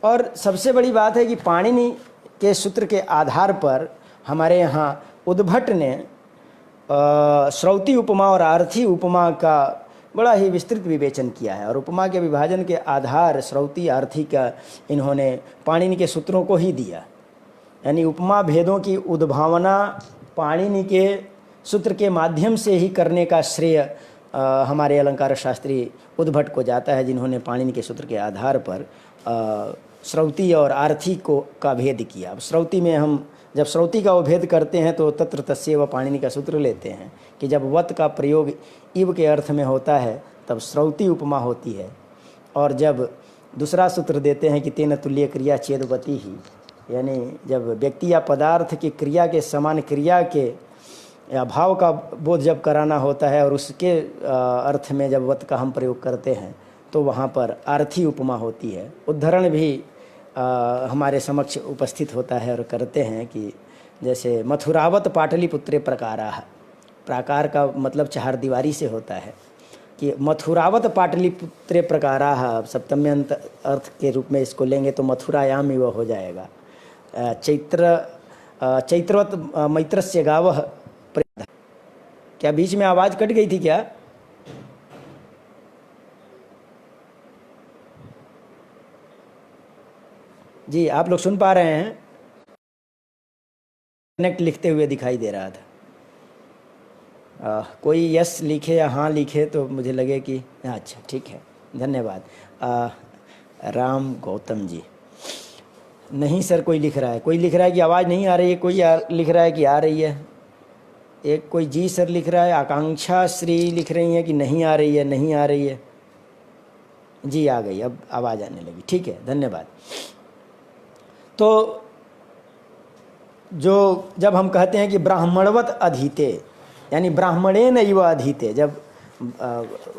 और सबसे बड़ी बात है कि पाणिनि के सूत्र के आधार पर हमारे यहाँ उद्भट ने श्रौती उपमा और आर्थी उपमा का बड़ा ही विस्तृत विवेचन किया है। और उपमा के विभाजन के आधार श्रौती आर्थी का इन्होंने पाणिनि के सूत्रों को ही दिया। यानी उपमा भेदों की उद्भावना पाणिनि के सूत्र के माध्यम से ही करने का श्रेय हमारे अलंकार शास्त्री उद्भट को जाता है, जिन्होंने पाणिनि के सूत्र के आधार पर श्रौती और आर्थी का भेद किया। अब श्रौती में हम जब श्रौती का भेद करते हैं तो तत्र तस्य व पाणिनि का सूत्र लेते हैं कि जब वत का प्रयोग इव के अर्थ में होता है तब श्रौती उपमा होती है, और जब दूसरा सूत्र देते हैं कि तेन तुल्य क्रिया चेदवती ही, यानी जब व्यक्ति या पदार्थ की क्रिया के समान क्रिया के या भाव का बोध जब कराना होता है और उसके अर्थ में जब वत का हम प्रयोग करते हैं तो वहाँ पर आर्थी उपमा होती है। उद्धरण भी हमारे समक्ष उपस्थित होता है और करते हैं कि जैसे मथुरावत पाटलिपुत्रे प्रकाराः, प्राकार का मतलब चारदीवारी से होता है, कि मथुरावत पाटलिपुत्रे प्रकाराः सप्तम्यंत अर्थ के रूप में इसको लेंगे तो मथुरायाम ही वह हो जाएगा। चैत्रवत मैत्रस्य गावः। क्या बीच में आवाज़ कट गई थी क्या? जी, आप लोग सुन पा रहे हैं? कनेक्ट लिखते हुए दिखाई दे रहा था। कोई यस लिखे या हाँ लिखे तो मुझे लगे कि अच्छा ठीक है, धन्यवाद। राम गौतम जी, नहीं सर, कोई लिख रहा है, कोई लिख रहा है कि आवाज़ नहीं आ रही है, कोई लिख रहा है कि आ रही है, एक कोई जी सर लिख रहा है, आकांक्षा श्री लिख रही है कि नहीं आ रही है, नहीं आ रही है। जी आ गई, अब आवाज़ आने लगी, ठीक है, धन्यवाद। तो जब हम कहते हैं कि ब्राह्मणवत अधीते, यानी ब्राह्मणेन इव अधीते, जब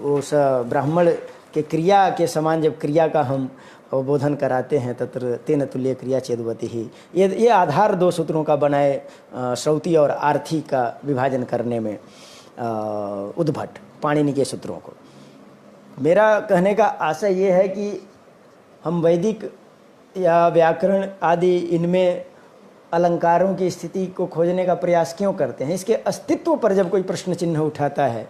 उस ब्राह्मण के क्रिया के समान जब क्रिया का हम बोधन कराते हैं तत्र तेन तुल्य क्रिया चेदवती ही, ये आधार दो सूत्रों का बनाए श्रौती और आर्थी का विभाजन करने में उद्भट पाणिनि के सूत्रों को। मेरा कहने का आशय ये है कि हम वैदिक या व्याकरण आदि इनमें अलंकारों की स्थिति को खोजने का प्रयास क्यों करते हैं? इसके अस्तित्व पर जब कोई प्रश्न चिन्ह उठाता है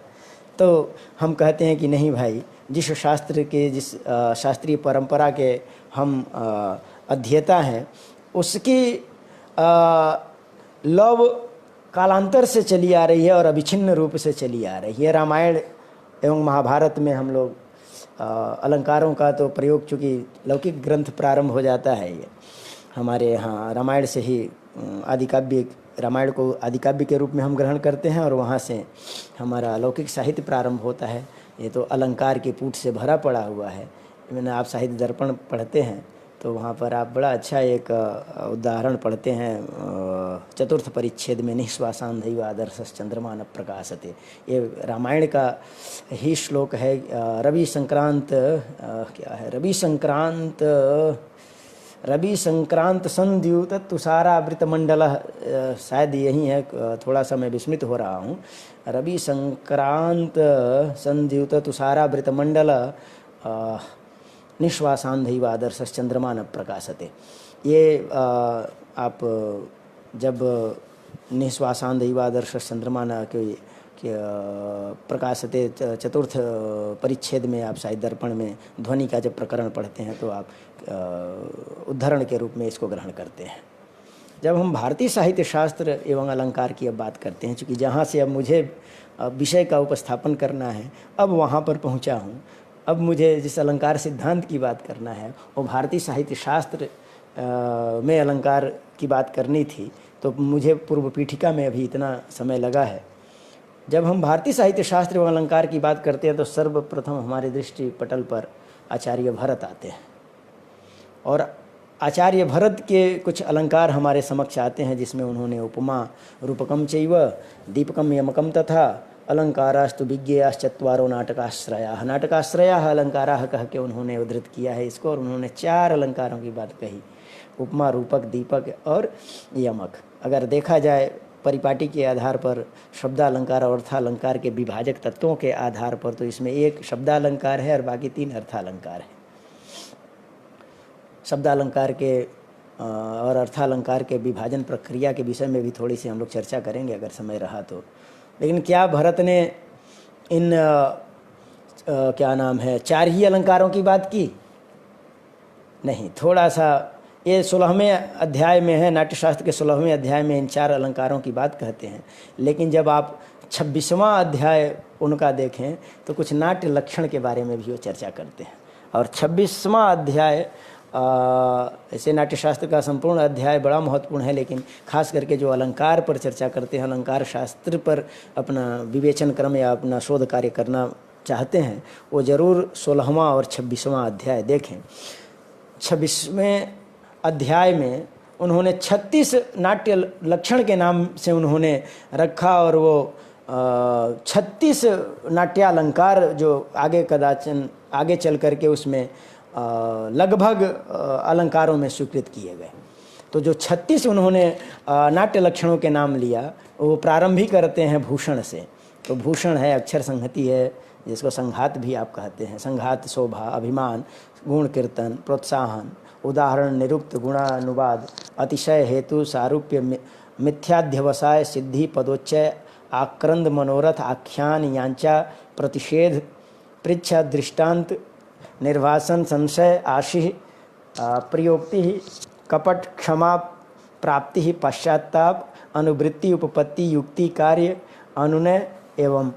तो हम कहते हैं कि नहीं भाई, जिस शास्त्र के, जिस शास्त्रीय परंपरा के हम अध्येता हैं, उसकी लव कालांतर से चली आ रही है और अविच्छिन्न रूप से चली आ रही है। रामायण एवं महाभारत में हम लोग अलंकारों का तो प्रयोग, चूँकि लौकिक ग्रंथ प्रारंभ हो जाता है, ये हमारे यहाँ रामायण से ही आदिकाव्य, रामायण को आदिकाव्य के रूप में हम ग्रहण करते हैं और वहाँ से हमारा लौकिक साहित्य प्रारंभ होता है। ये तो अलंकार के पूट से भरा पड़ा हुआ है। मैंने आप साहित्य दर्पण पढ़ते हैं तो वहाँ पर आप बड़ा अच्छा एक उदाहरण पढ़ते हैं, चतुर्थ परिच्छेद में निःश्वासान्धैव आदर्शश्च चंद्रमा न प्रकाशते। ये रामायण का ही श्लोक है। रवि संक्रांत क्या है, रवि संक्रांत संद्युत तुषारावृत मंडल, शायद यही है, थोड़ा सा मैं विस्मित हो रहा हूँ। रवि संक्रांत संद्युत तुषारावृत मंडल निःश्वासान्धैव आदर्शश्च चंद्रमा न प्रकाशते। ये आप जब निःश्वासान्धैव आदर्शश्च चंद्रमा न के प्रकाशते चतुर्थ परिच्छेद में आप साहित्य दर्पण में ध्वनि का जब प्रकरण पढ़ते हैं तो आप उद्धरण के रूप में इसको ग्रहण करते हैं। जब हम भारतीय साहित्य शास्त्र एवं अलंकार की अब बात करते हैं, चूँकि जहाँ से अब मुझे विषय का उपस्थापन करना है, अब वहाँ पर पहुँचा हूँ, अब मुझे जिस अलंकार सिद्धांत की बात करना है वो भारतीय साहित्य शास्त्र में अलंकार की बात करनी थी, तो मुझे पूर्व पीठिका में अभी इतना समय लगा है। जब हम भारतीय साहित्य शास्त्र एवं अलंकार की बात करते हैं तो सर्वप्रथम हमारे दृष्टि पटल पर आचार्य भरत आते हैं, और आचार्य भरत के कुछ अलंकार हमारे समक्ष आते हैं, जिसमें उन्होंने उपमा रूपकम चैव दीपकम यमकम तथा अलंकारास्तु विज्ञेयाश्चत्वारो नाटकाश्रया, नाटकाश्रया अलंकारा कह के उन्होंने उद्धृत किया है इसको, और उन्होंने 4 अलंकारों की बात कही, उपमा रूपक दीपक और यमक। अगर देखा जाए परिपाटी के आधार पर, शब्दालंकार और अर्थालंकार के विभाजक तत्वों के आधार पर, तो इसमें एक शब्दालंकार है और बाकी 3 अर्थालंकार है। शब्दालंकार के और अर्थालंकार के विभाजन प्रक्रिया के विषय में भी थोड़ी सी हम लोग चर्चा करेंगे अगर समय रहा तो। लेकिन क्या भरत ने इन क्या नाम है 4 ही अलंकारों की बात की? नहीं, थोड़ा सा ये 16वें अध्याय में है, नाट्यशास्त्र के 16वें अध्याय में इन 4 अलंकारों की बात कहते हैं। लेकिन जब आप 26वां अध्याय उनका देखें तो कुछ नाट्य लक्षण के बारे में भी वो चर्चा करते हैं। और 26वां अध्याय ऐसे नाट्यशास्त्र का संपूर्ण अध्याय बड़ा महत्वपूर्ण है, लेकिन खास करके जो अलंकार पर चर्चा करते हैं, अलंकार शास्त्र पर अपना विवेचन क्रम या अपना शोध कार्य करना चाहते हैं, वो ज़रूर 16वां और 26वां अध्याय देखें। 26वें अध्याय में उन्होंने 36 नाट्य लक्षण के नाम से उन्होंने रखा, और वो 36 नाट्यालंकार जो आगे चल करके उसमें लगभग अलंकारों में स्वीकृत किए गए। तो जो 36 उन्होंने नाट्य लक्षणों के नाम लिया, वो प्रारंभिक करते हैं भूषण से। तो भूषण है, अक्षर संहति है, जिसको संघात भी आप कहते हैं। संघात शोभा, अभिमान, गुण कीर्तन, प्रोत्साहन, उदाहरण, निरुक्त, गुणानुवाद, अतिशय, हेतु, सारूप्य, मिथ्याध्यवसाय, सिद्धि, पदोच्चय, आक्रंद, मनोरथ, आख्यान, यांचा, प्रतिषेध, पृच्छा, दृष्टांत, निर्वासन, संशय, आशि, प्रयोक्ति, कपट, क्षमा, प्राप्ति, पश्चाताप, अनुवृत्ति, उपपत्ति, युक्ति, कार्य, अनुनय एवं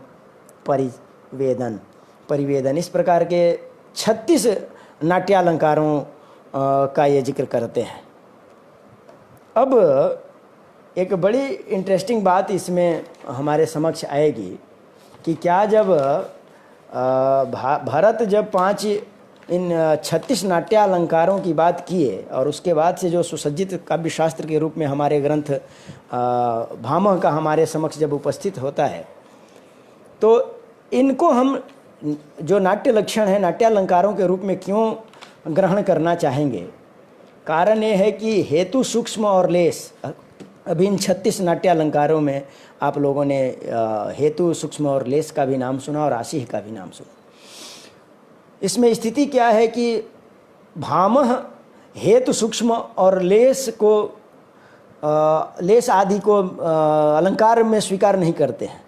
परिवेदन। इस प्रकार के 36 नाट्यालंकारों का ये जिक्र करते हैं। अब एक बड़ी इंटरेस्टिंग बात इसमें हमारे समक्ष आएगी कि क्या जब भरत जब 5 इन 36 नाट्यालंकारों की बात किए, और उसके बाद से जो सुसज्जित काव्य शास्त्र के रूप में हमारे ग्रंथ भामह का हमारे समक्ष जब उपस्थित होता है, तो इनको हम जो नाट्य लक्षण है नाट्यालंकारों के रूप में क्यों ग्रहण करना चाहेंगे? कारण ये है कि हेतु, सूक्ष्म और लेस, अभी इन 36 नाट्यालंकारों में आप लोगों ने हेतु, सूक्ष्म और लेस का भी नाम सुना और आशीह का भी नाम सुना। इसमें स्थिति क्या है कि भामह हेतु, सूक्ष्म और लेस को लेस आदि को अलंकार में स्वीकार नहीं करते हैं,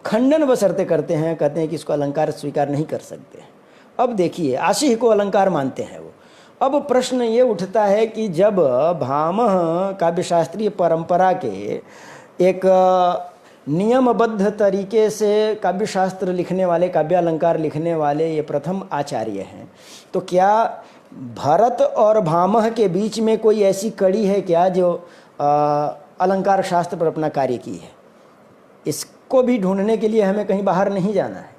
खंडन बशर्ते करते हैं, कहते हैं कि इसको अलंकार स्वीकार नहीं कर सकते हैं। अब देखिए, आशीह को अलंकार मानते हैं वो। अब प्रश्न ये उठता है कि जब भामह काव्यशास्त्रीय परंपरा के एक नियमबद्ध तरीके से काव्यशास्त्र लिखने वाले, काव्यालंकार लिखने वाले ये प्रथम आचार्य हैं, तो क्या भरत और भामह के बीच में कोई ऐसी कड़ी है क्या जो अलंकार शास्त्र पर अपना कार्य की है? इसको भी ढूंढने के लिए हमें कहीं बाहर नहीं जाना है।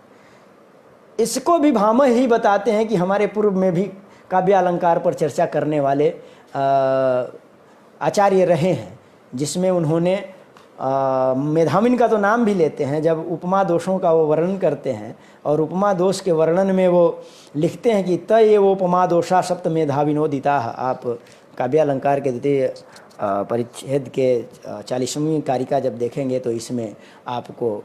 इसको भी भामह ही बताते हैं कि हमारे पूर्व में भी काव्यालंकार पर चर्चा करने वाले आचार्य रहे हैं, जिसमें उन्होंने मेधाविन का तो नाम भी लेते हैं। जब उपमा दोषों का वो वर्णन करते हैं, और उपमा दोष के वर्णन में वो लिखते हैं कि तय वो उपमा दोषा सप्त मेधाविनोदिता। आप काव्यालंकार के द्वितीय परिच्छेद के 40वीं कारिका जब देखेंगे तो इसमें आपको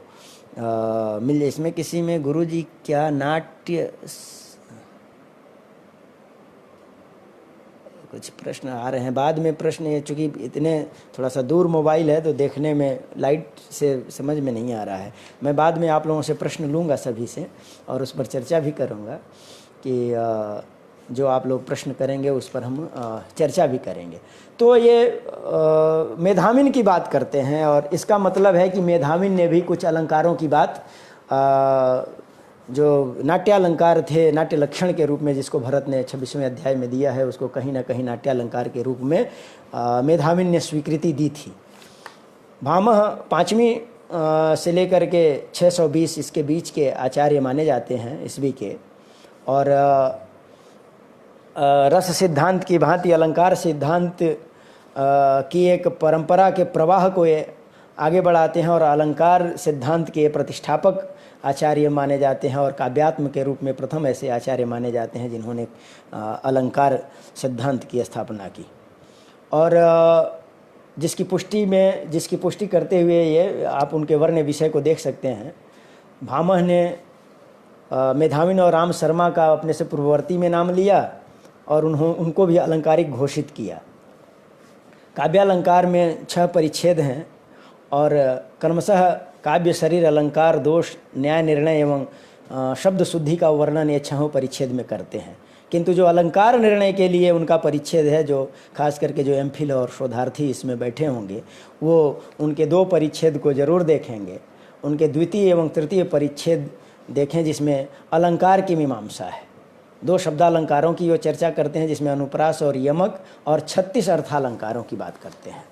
इसमें किसी में गुरुजी क्या नाट्य कुछ प्रश्न आ रहे हैं बाद में। प्रश्न ये चूँकि इतने थोड़ा सा दूर मोबाइल है तो देखने में लाइट से समझ में नहीं आ रहा है। मैं बाद में आप लोगों से प्रश्न लूँगा सभी से, और उस पर चर्चा भी करूँगा कि जो आप लोग प्रश्न करेंगे उस पर हम चर्चा भी करेंगे। तो ये मेधाविन की बात करते हैं, और इसका मतलब है कि मेधाविन ने भी कुछ अलंकारों की बात जो नाट्यालंकार थे, नाट्य लक्षण के रूप में जिसको भरत ने 26वें अध्याय में दिया है, उसको कहीं ना कहीं नाट्यालंकार के रूप में मेधाविन ने स्वीकृति दी थी। भामह 5वीं से लेकर के 620 इसके बीच के आचार्य माने जाते हैं ईस्वी के। और रस सिद्धांत की भांति अलंकार सिद्धांत की एक परंपरा के प्रवाह को ये आगे बढ़ाते हैं और अलंकार सिद्धांत के प्रतिष्ठापक आचार्य माने जाते हैं और काव्यात्म के रूप में प्रथम ऐसे आचार्य माने जाते हैं जिन्होंने अलंकार सिद्धांत की स्थापना की। और जिसकी पुष्टि करते हुए ये आप उनके वर्ण विषय को देख सकते हैं। भामह ने मेधाविन और राम शर्मा का अपने से पूर्ववर्ती में नाम लिया और उनको भी अलंकारिक घोषित किया। काव्यालंकार में 6 परिच्छेद हैं और क्रमशः काव्य, शरीर, अलंकार, दोष, न्याय, निर्णय एवं शब्द शुद्धि का वर्णन ये 6 परिच्छेद में करते हैं। किंतु जो अलंकार निर्णय के लिए उनका परिच्छेद है, जो खास करके जो एमफिल और शोधार्थी इसमें बैठे होंगे, वो उनके 2 परिच्छेद को जरूर देखेंगे। उनके द्वितीय एवं तृतीय परिच्छेद देखें जिसमें अलंकार की मीमांसा है। 2 शब्दालंकारों की वो चर्चा करते हैं जिसमें अनुप्रास और यमक, और 36 अर्थालंकारों की बात करते हैं।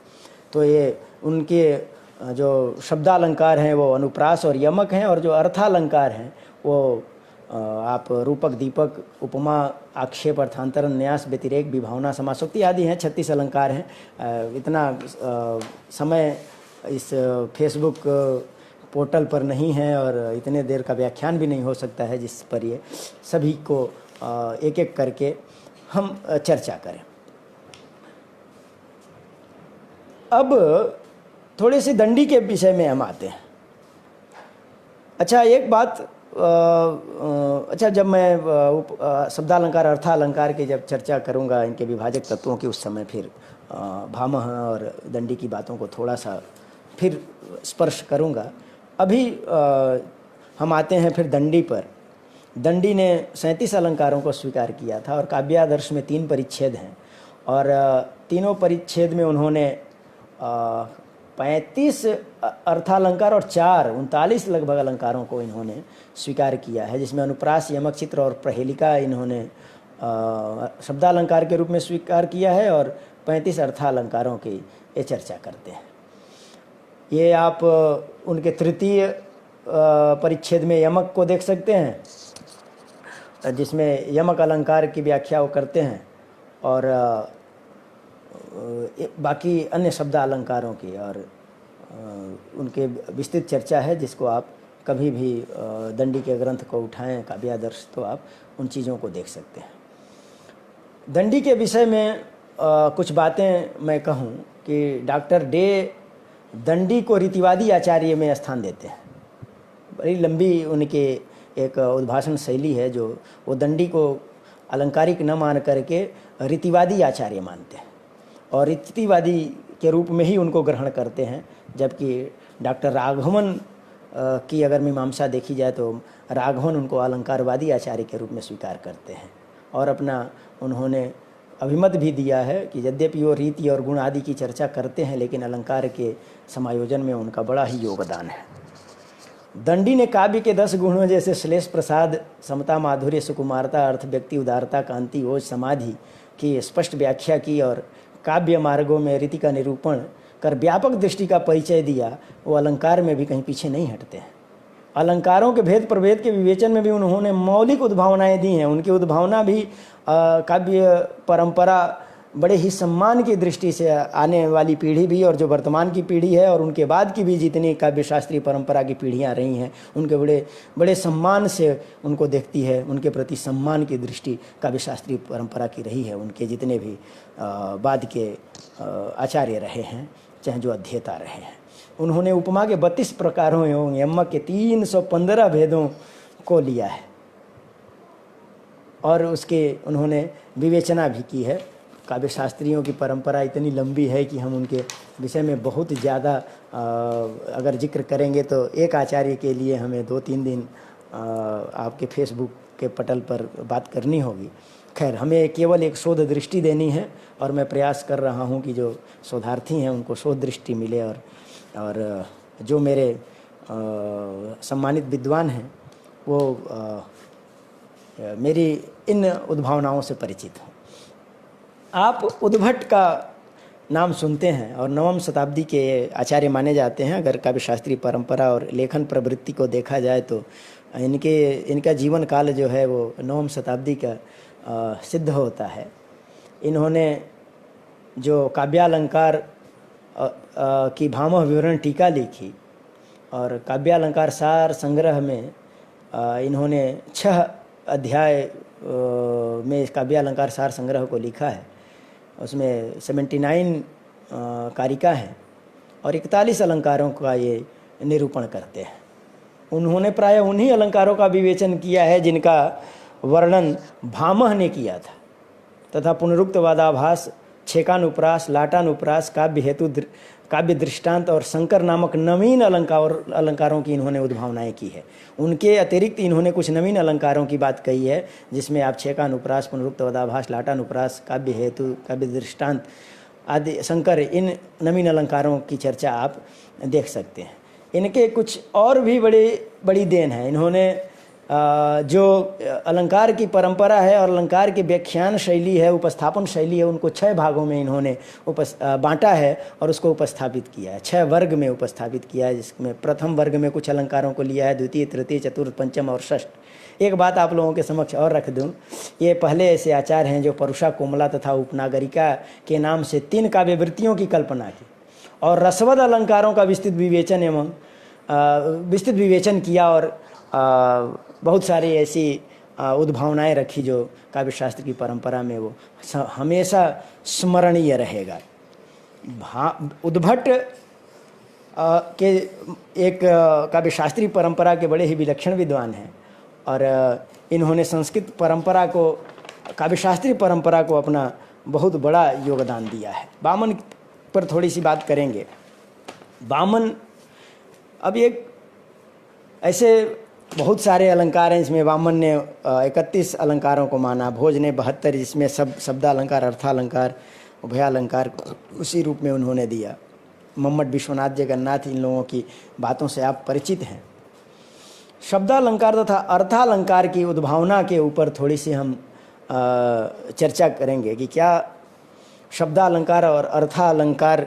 तो ये उनके जो शब्दालंकार हैं वो अनुप्रास और यमक हैं, और जो अर्थालंकार हैं वो आप रूपक, दीपक, उपमा, आक्षेप, अर्थांतरण, न्यास, व्यतिरेक, विभावना, समासोक्ति आदि हैं। 36 अलंकार हैं। इतना समय इस फेसबुक पोर्टल पर नहीं है और इतने देर का व्याख्यान भी नहीं हो सकता है जिस पर ये सभी को एक एक करके हम चर्चा करें। अब थोड़ी सी दंडी के विषय में हम आते हैं। अच्छा, एक बात, अच्छा, जब मैं शब्दालंकार, अर्थालंकार की जब चर्चा करूंगा, इनके विभाजक तत्वों की, उस समय फिर भामह और दंडी की बातों को थोड़ा सा फिर स्पर्श करूंगा। अभी हम आते हैं फिर दंडी पर। दंडी ने 37 अलंकारों को स्वीकार किया था और काव्यादर्श में 3 परिच्छेद हैं और तीनों परिच्छेद में उन्होंने 35 अर्थालंकार और 39 लगभग अलंकारों को इन्होंने स्वीकार किया है, जिसमें अनुप्रास, यमक, चित्र और प्रहेलिका इन्होंने शब्दालंकार के रूप में स्वीकार किया है और 35 अर्थालंकारों की ये चर्चा करते हैं। ये आप उनके तृतीय परिच्छेद में यमक को देख सकते हैं, जिसमें यमक अलंकार की व्याख्या वो करते हैं और बाकी अन्य शब्द अलंकारों की, और उनके विस्तृत चर्चा है जिसको आप कभी भी दंडी के ग्रंथ को उठाएं, काव्यादर्श, तो आप उन चीज़ों को देख सकते हैं। दंडी के विषय में कुछ बातें मैं कहूँ कि डॉक्टर डे दंडी को रीतिवादी आचार्य में स्थान देते हैं। बड़ी लंबी उनके एक उद्भाषण शैली है जो वो दंडी को अलंकारिक न मान करके रीतिवादी आचार्य मानते हैं और रीतिवादी के रूप में ही उनको ग्रहण करते हैं। जबकि डॉक्टर राघवन की अगर मीमांसा देखी जाए तो राघवन उनको अलंकारवादी आचार्य के रूप में स्वीकार करते हैं और अपना उन्होंने अभिमत भी दिया है कि यद्यपि वो रीति और गुण आदि की चर्चा करते हैं लेकिन अलंकार के समायोजन में उनका बड़ा ही योगदान है। दंडी ने काव्य के 10 गुणों जैसे श्लेष, प्रसाद, समता, माधुर्य, सुकुमारता, अर्थ, व्यक्ति, उदारता, कांति, ओज, समाधि की स्पष्ट व्याख्या की और काव्य मार्गों में रीति का निरूपण कर व्यापक दृष्टि का परिचय दिया। वो अलंकार में भी कहीं पीछे नहीं हटते हैं। अलंकारों के भेद प्रभेद के विवेचन में भी उन्होंने मौलिक उद्भावनाएं दी हैं। उनकी उद्भावना भी काव्य परंपरा बड़े ही सम्मान की दृष्टि से आने वाली पीढ़ी भी और जो वर्तमान की पीढ़ी है और उनके बाद की भी जितनी काव्य शास्त्रीय परंपरा की पीढ़ियां रही हैं उनके बड़े बड़े सम्मान से उनको देखती है। उनके प्रति सम्मान की दृष्टि काव्य शास्त्रीय परंपरा की रही है। उनके जितने भी बाद के आचार्य रहे हैं, चाहे जो अध्येता रहे हैं, उन्होंने उपमा के 32 प्रकारों एवं यमक के 315 भेदों को लिया है और उसके उन्होंने विवेचना भी की है। काव्य शास्त्रियों की परंपरा इतनी लंबी है कि हम उनके विषय में बहुत ज़्यादा अगर जिक्र करेंगे तो एक आचार्य के लिए हमें 2-3 दिन आपके फेसबुक के पटल पर बात करनी होगी। खैर, हमें केवल एक शोध दृष्टि देनी है और मैं प्रयास कर रहा हूं कि जो शोधार्थी हैं उनको शोध दृष्टि मिले और जो मेरे सम्मानित विद्वान हैं वो मेरी इन उद्भावनाओं से परिचित हूँ। आप उद्भट का नाम सुनते हैं और नवम शताब्दी के आचार्य माने जाते हैं। अगर काव्य शास्त्रीय परंपरा और लेखन प्रवृत्ति को देखा जाए तो इनका जीवन काल जो है वो नवम शताब्दी का सिद्ध होता है। इन्होंने जो काव्यालंकार की भामह विवरण टीका लिखी और काव्यालंकार सार संग्रह में इन्होंने 6 अध्याय में इस काव्यालंकार सार संग्रह को लिखा है। उसमें 79 कारिका हैं और 41 अलंकारों का ये निरूपण करते हैं। उन्होंने प्राय उन्हीं अलंकारों का विवेचन किया है जिनका वर्णन भामह ने किया था तथा पुनरुक्त वादाभास, छेकानुप्रास, लाटानुप्रास, काव्य हेतु, काव्य दृष्टांत और शंकर नामक नवीन अलंकारों की इन्होंने उद्भावनाएं की है। उनके अतिरिक्त इन्होंने कुछ नवीन अलंकारों की बात कही है जिसमें आप छेकानुप्रास, पुनरुक्त वादाभास, लाटानुप्रास, काव्य हेतु, काव्य दृष्टांत आदि शंकर, इन नवीन अलंकारों की चर्चा आप देख सकते हैं। इनके कुछ और भी बड़ी देन है। इन्होंने जो अलंकार की परंपरा है और अलंकार की व्याख्यान शैली है, उपस्थापन शैली है, उनको 6 भागों में इन्होंने बांटा है और उसको उपस्थापित किया है। 6 वर्ग में उपस्थापित किया है, जिसमें प्रथम वर्ग में कुछ अलंकारों को लिया है, द्वितीय, तृतीय, चतुर्थ, पंचम और षष्ठ। एक बात आप लोगों के समक्ष और रख दूं, ये पहले ऐसे आचार्य हैं जो परुषा, कोमला तथा उपनागरिका के नाम से 3 काव्यवृत्तियों की कल्पना की और रसवद अलंकारों का विस्तृत विवेचन किया और बहुत सारी ऐसी उद्भावनाएं रखी जो काव्य शास्त्र की परंपरा में वो हमेशा स्मरणीय रहेगा। उद्भट के एक काव्य शास्त्रीय परंपरा के बड़े ही विलक्षण विद्वान हैं और इन्होंने संस्कृत परंपरा को, काव्य शास्त्रीय परंपरा को अपना बहुत बड़ा योगदान दिया है। वामन पर थोड़ी सी बात करेंगे। वामन, अब एक ऐसे बहुत सारे अलंकार हैं, इसमें वामन ने 31 अलंकारों को माना, भोज ने 72, जिसमें शब्दालंकार, अर्थालंकार, उभयालंकार उसी रूप में उन्होंने दिया। मोहम्मद विश्वनाथ जगन्नाथ, इन लोगों की बातों से आप परिचित हैं। शब्दालंकार तथा अर्थालंकार की उद्भावना के ऊपर थोड़ी सी हम चर्चा करेंगे कि क्या शब्दालंकार और अर्थालंकार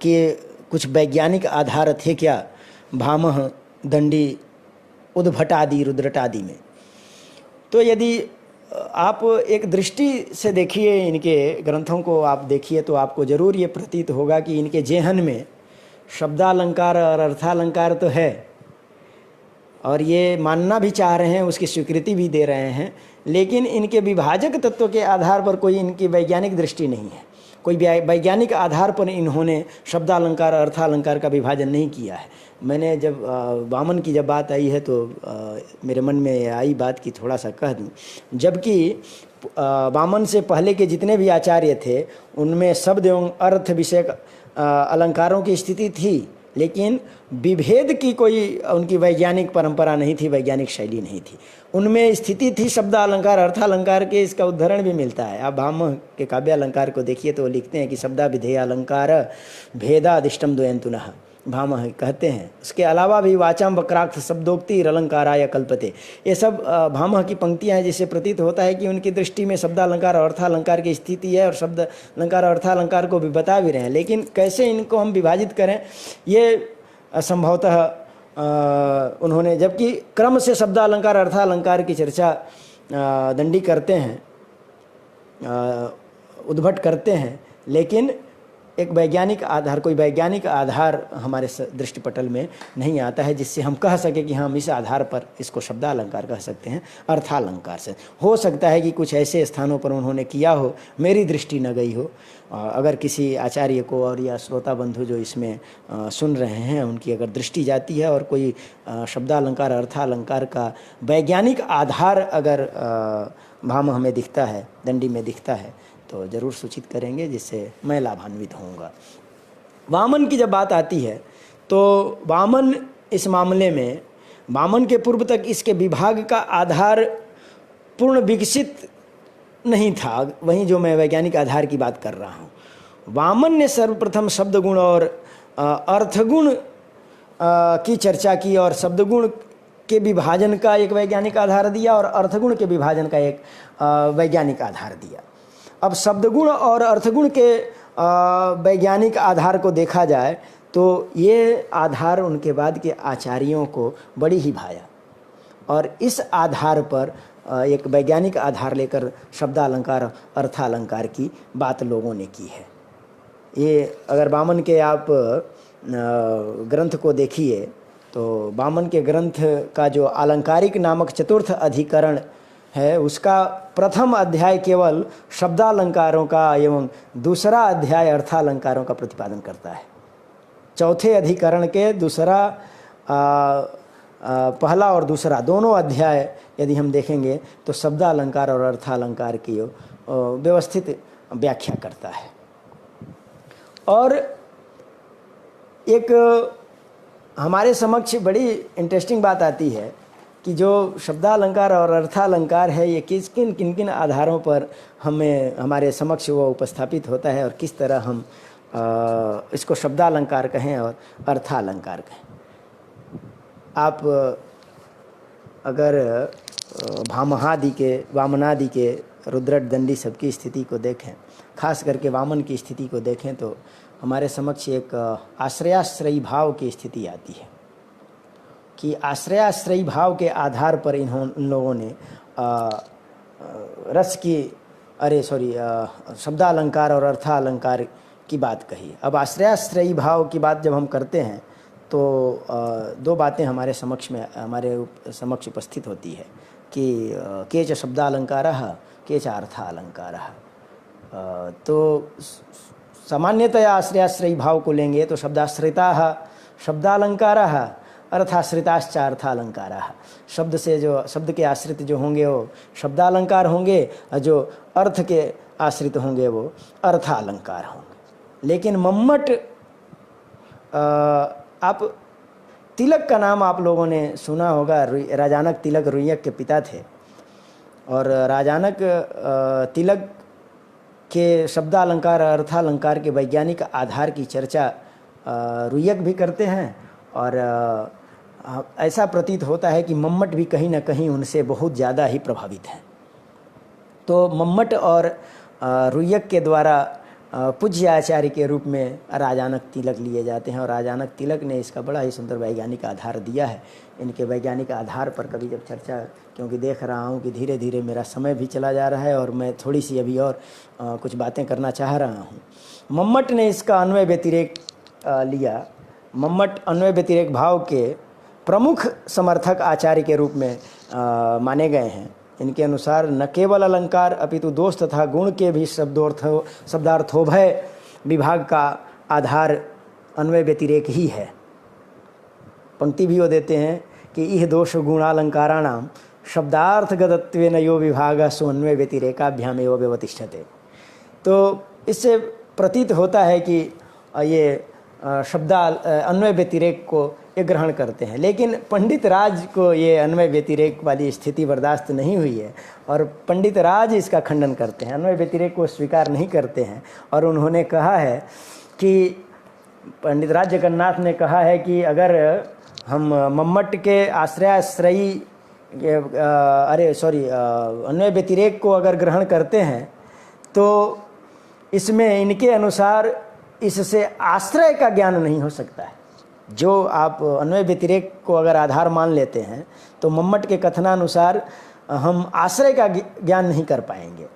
के कुछ वैज्ञानिक आधार थे क्या भामह, दंडी, उद्भट आदि, रुद्रट आदि में। तो यदि आप एक दृष्टि से देखिए, इनके ग्रंथों को आप देखिए तो आपको जरूर ये प्रतीत होगा कि इनके जेहन में शब्दालंकार और अर्थालंकार तो है और ये मानना भी चाह रहे हैं, उसकी स्वीकृति भी दे रहे हैं, लेकिन इनके विभाजक तत्व के आधार पर कोई इनकी वैज्ञानिक दृष्टि नहीं है। कोई वैज्ञानिक आधार पर इन्होंने शब्दालंकार और अर्थालंकार का विभाजन नहीं किया है। मैंने जब वामन की जब बात आई है तो मेरे मन में आई बात की थोड़ा सा कह दूं। जबकि वामन से पहले के जितने भी आचार्य थे उनमें शब्द एवं अर्थ विषयक अलंकारों की स्थिति थी, लेकिन विभेद की कोई उनकी वैज्ञानिक परंपरा नहीं थी, वैज्ञानिक शैली नहीं थी। उनमें स्थिति थी शब्दालंकार, अर्थालंकार के, इसका उदाहरण भी मिलता है। आप भामह के काव्यालंकार को देखिए तो वो लिखते हैं कि शब्दा विधेय अलंकार भेदादिष्टम द्वयंतुनः, भामह कहते हैं। उसके अलावा भी वाचाम वक्रार्थ शब्दोक्ति अलंकाराय कल्पते, ये सब भामह की पंक्तियां हैं, जिससे प्रतीत होता है कि उनकी दृष्टि में शब्दालंकार और अर्थालंकार की स्थिति है और शब्द अलंकार और अर्थालंकार को भी बता भी रहे हैं। लेकिन कैसे इनको हम विभाजित करें, ये संभवतः उन्होंने, जबकि क्रम से शब्दालंकार अर्थालंकार की चर्चा दंडी करते हैं, उद्भट करते हैं, लेकिन एक वैज्ञानिक आधार, कोई वैज्ञानिक आधार हमारे दृष्टिपटल में नहीं आता है जिससे हम कह सके कि हम इस आधार पर इसको शब्दालंकार कह सकते हैं अर्थालंकार से। हो सकता है कि कुछ ऐसे स्थानों पर उन्होंने किया हो, मेरी दृष्टि न गई हो। अगर किसी आचार्य को और या श्रोता बंधु जो इसमें सुन रहे हैं उनकी अगर दृष्टि जाती है और कोई शब्दालंकार अर्थालंकार का वैज्ञानिक आधार अगर भामह में दिखता है, दंडी में दिखता है, तो ज़रूर सूचित करेंगे, जिससे मैं लाभान्वित होऊंगा। वामन की जब बात आती है तो वामन इस मामले में, वामन के पूर्व तक इसके विभाग का आधार पूर्ण विकसित नहीं था। वहीं जो मैं वैज्ञानिक आधार की बात कर रहा हूँ, वामन ने सर्वप्रथम शब्दगुण और अर्थगुण की चर्चा की और शब्दगुण के विभाजन का एक वैज्ञानिक आधार दिया और अर्थगुण के विभाजन का एक वैज्ञानिक आधार दिया। अब शब्दगुण और अर्थगुण के वैज्ञानिक आधार को देखा जाए तो ये आधार उनके बाद के आचार्यों को बड़ी ही भाया और इस आधार पर एक वैज्ञानिक आधार लेकर शब्दालंकार अर्थालंकार की बात लोगों ने की है। ये अगर वामन के आप ग्रंथ को देखिए तो वामन के ग्रंथ का जो आलंकारिक नामक चतुर्थ अधिकरण है उसका प्रथम अध्याय केवल शब्दालंकारों का एवं दूसरा अध्याय अर्थालंकारों का प्रतिपादन करता है। चौथे अधिकरण के दूसरा पहला और दूसरा दोनों अध्याय यदि हम देखेंगे तो शब्दालंकार और अर्थालंकार की व्यवस्थित व्याख्या करता है। और एक हमारे समक्ष बड़ी इंटरेस्टिंग बात आती है कि जो शब्दालंकार और अर्थालंकार है ये किन किन आधारों पर हमें हमारे समक्ष वो उपस्थापित होता है और किस तरह हम इसको शब्दालंकार कहें और अर्थालंकार कहें। आप अगर वामनादि के रुद्रट दंडी सबकी स्थिति को देखें, खास करके वामन की स्थिति को देखें तो हमारे समक्ष एक आश्रयाश्रयी भाव की स्थिति आती है कि आश्रयाश्रयी भाव के आधार पर इन लोगों ने शब्दालंकार और अर्थालंकार की बात कही। अब आश्रयाश्रयी भाव की बात जब हम करते हैं तो दो बातें हमारे समक्ष उपस्थित होती है कि केच शब्दालंकारः केच अर्थालंकारः। तो सामान्यतया आश्रयाश्रयी भाव को लेंगे तो शब्दाश्रिताः शब्दालंकारः अर्थाश्रिताश्च अर्थालंकारः। शब्द के आश्रित जो होंगे वो शब्दालंकार होंगे और जो अर्थ के आश्रित होंगे वो अर्थालंकार होंगे। लेकिन मम्मट आप तिलक का नाम आप लोगों ने सुना होगा। राजानक तिलक रुइयक के पिता थे और राजानक तिलक के शब्दालंकार अर्थालंकार के वैज्ञानिक आधार की चर्चा रुइयक भी करते हैं और ऐसा प्रतीत होता है कि मम्मट भी कहीं ना कहीं उनसे बहुत ज़्यादा ही प्रभावित हैं। तो मम्मट और रुइयक के द्वारा पूज्य आचार्य के रूप में राजानक तिलक लिए जाते हैं और राजानक तिलक ने इसका बड़ा ही सुंदर वैज्ञानिक आधार दिया है। इनके वैज्ञानिक आधार पर कभी जब चर्चा, क्योंकि देख रहा हूँ कि धीरे धीरे मेरा समय भी चला जा रहा है और मैं थोड़ी सी अभी और कुछ बातें करना चाह रहा हूँ। मम्मट ने इसका अन्वय व्यतिरेक लिया। मम्मट अन्वय व्यतिरेक भाव के प्रमुख समर्थक आचार्य के रूप में माने गए हैं। इनके अनुसार न केवल अलंकार अपितु दोष तथा गुण के भी शब्दार्थोभय विभाग का आधार अन्वय व्यतिरेक ही है। पंक्ति भी वो देते हैं कि इह दोष गुणालंकाराणाम शब्दार्थगतत्वेन यो विभागः सो अन्वय व्यतिरेकाभ्याम एव व्यवतिष्ठते। तो इससे प्रतीत होता है कि ये अन्वय व्यतिरेक को ये ग्रहण करते हैं। लेकिन पंडित राज को ये अन्वय व्यतिरेक वाली स्थिति बर्दाश्त नहीं हुई है और पंडित राज इसका खंडन करते हैं, अन्वय व्यतिरेक को स्वीकार नहीं करते हैं। और उन्होंने कहा है कि पंडित राज जगन्नाथ ने कहा है कि अगर हम मम्मट के आश्रयाश्रयी अन्वय व्यतिरेक को अगर ग्रहण करते हैं तो इसमें इनके अनुसार इससे आश्रय का ज्ञान नहीं हो सकता है। जो आप अन्वय व्यतिरेक को अगर आधार मान लेते हैं तो मम्मट के कथनानुसार हम आश्रय का ज्ञान नहीं कर पाएंगे।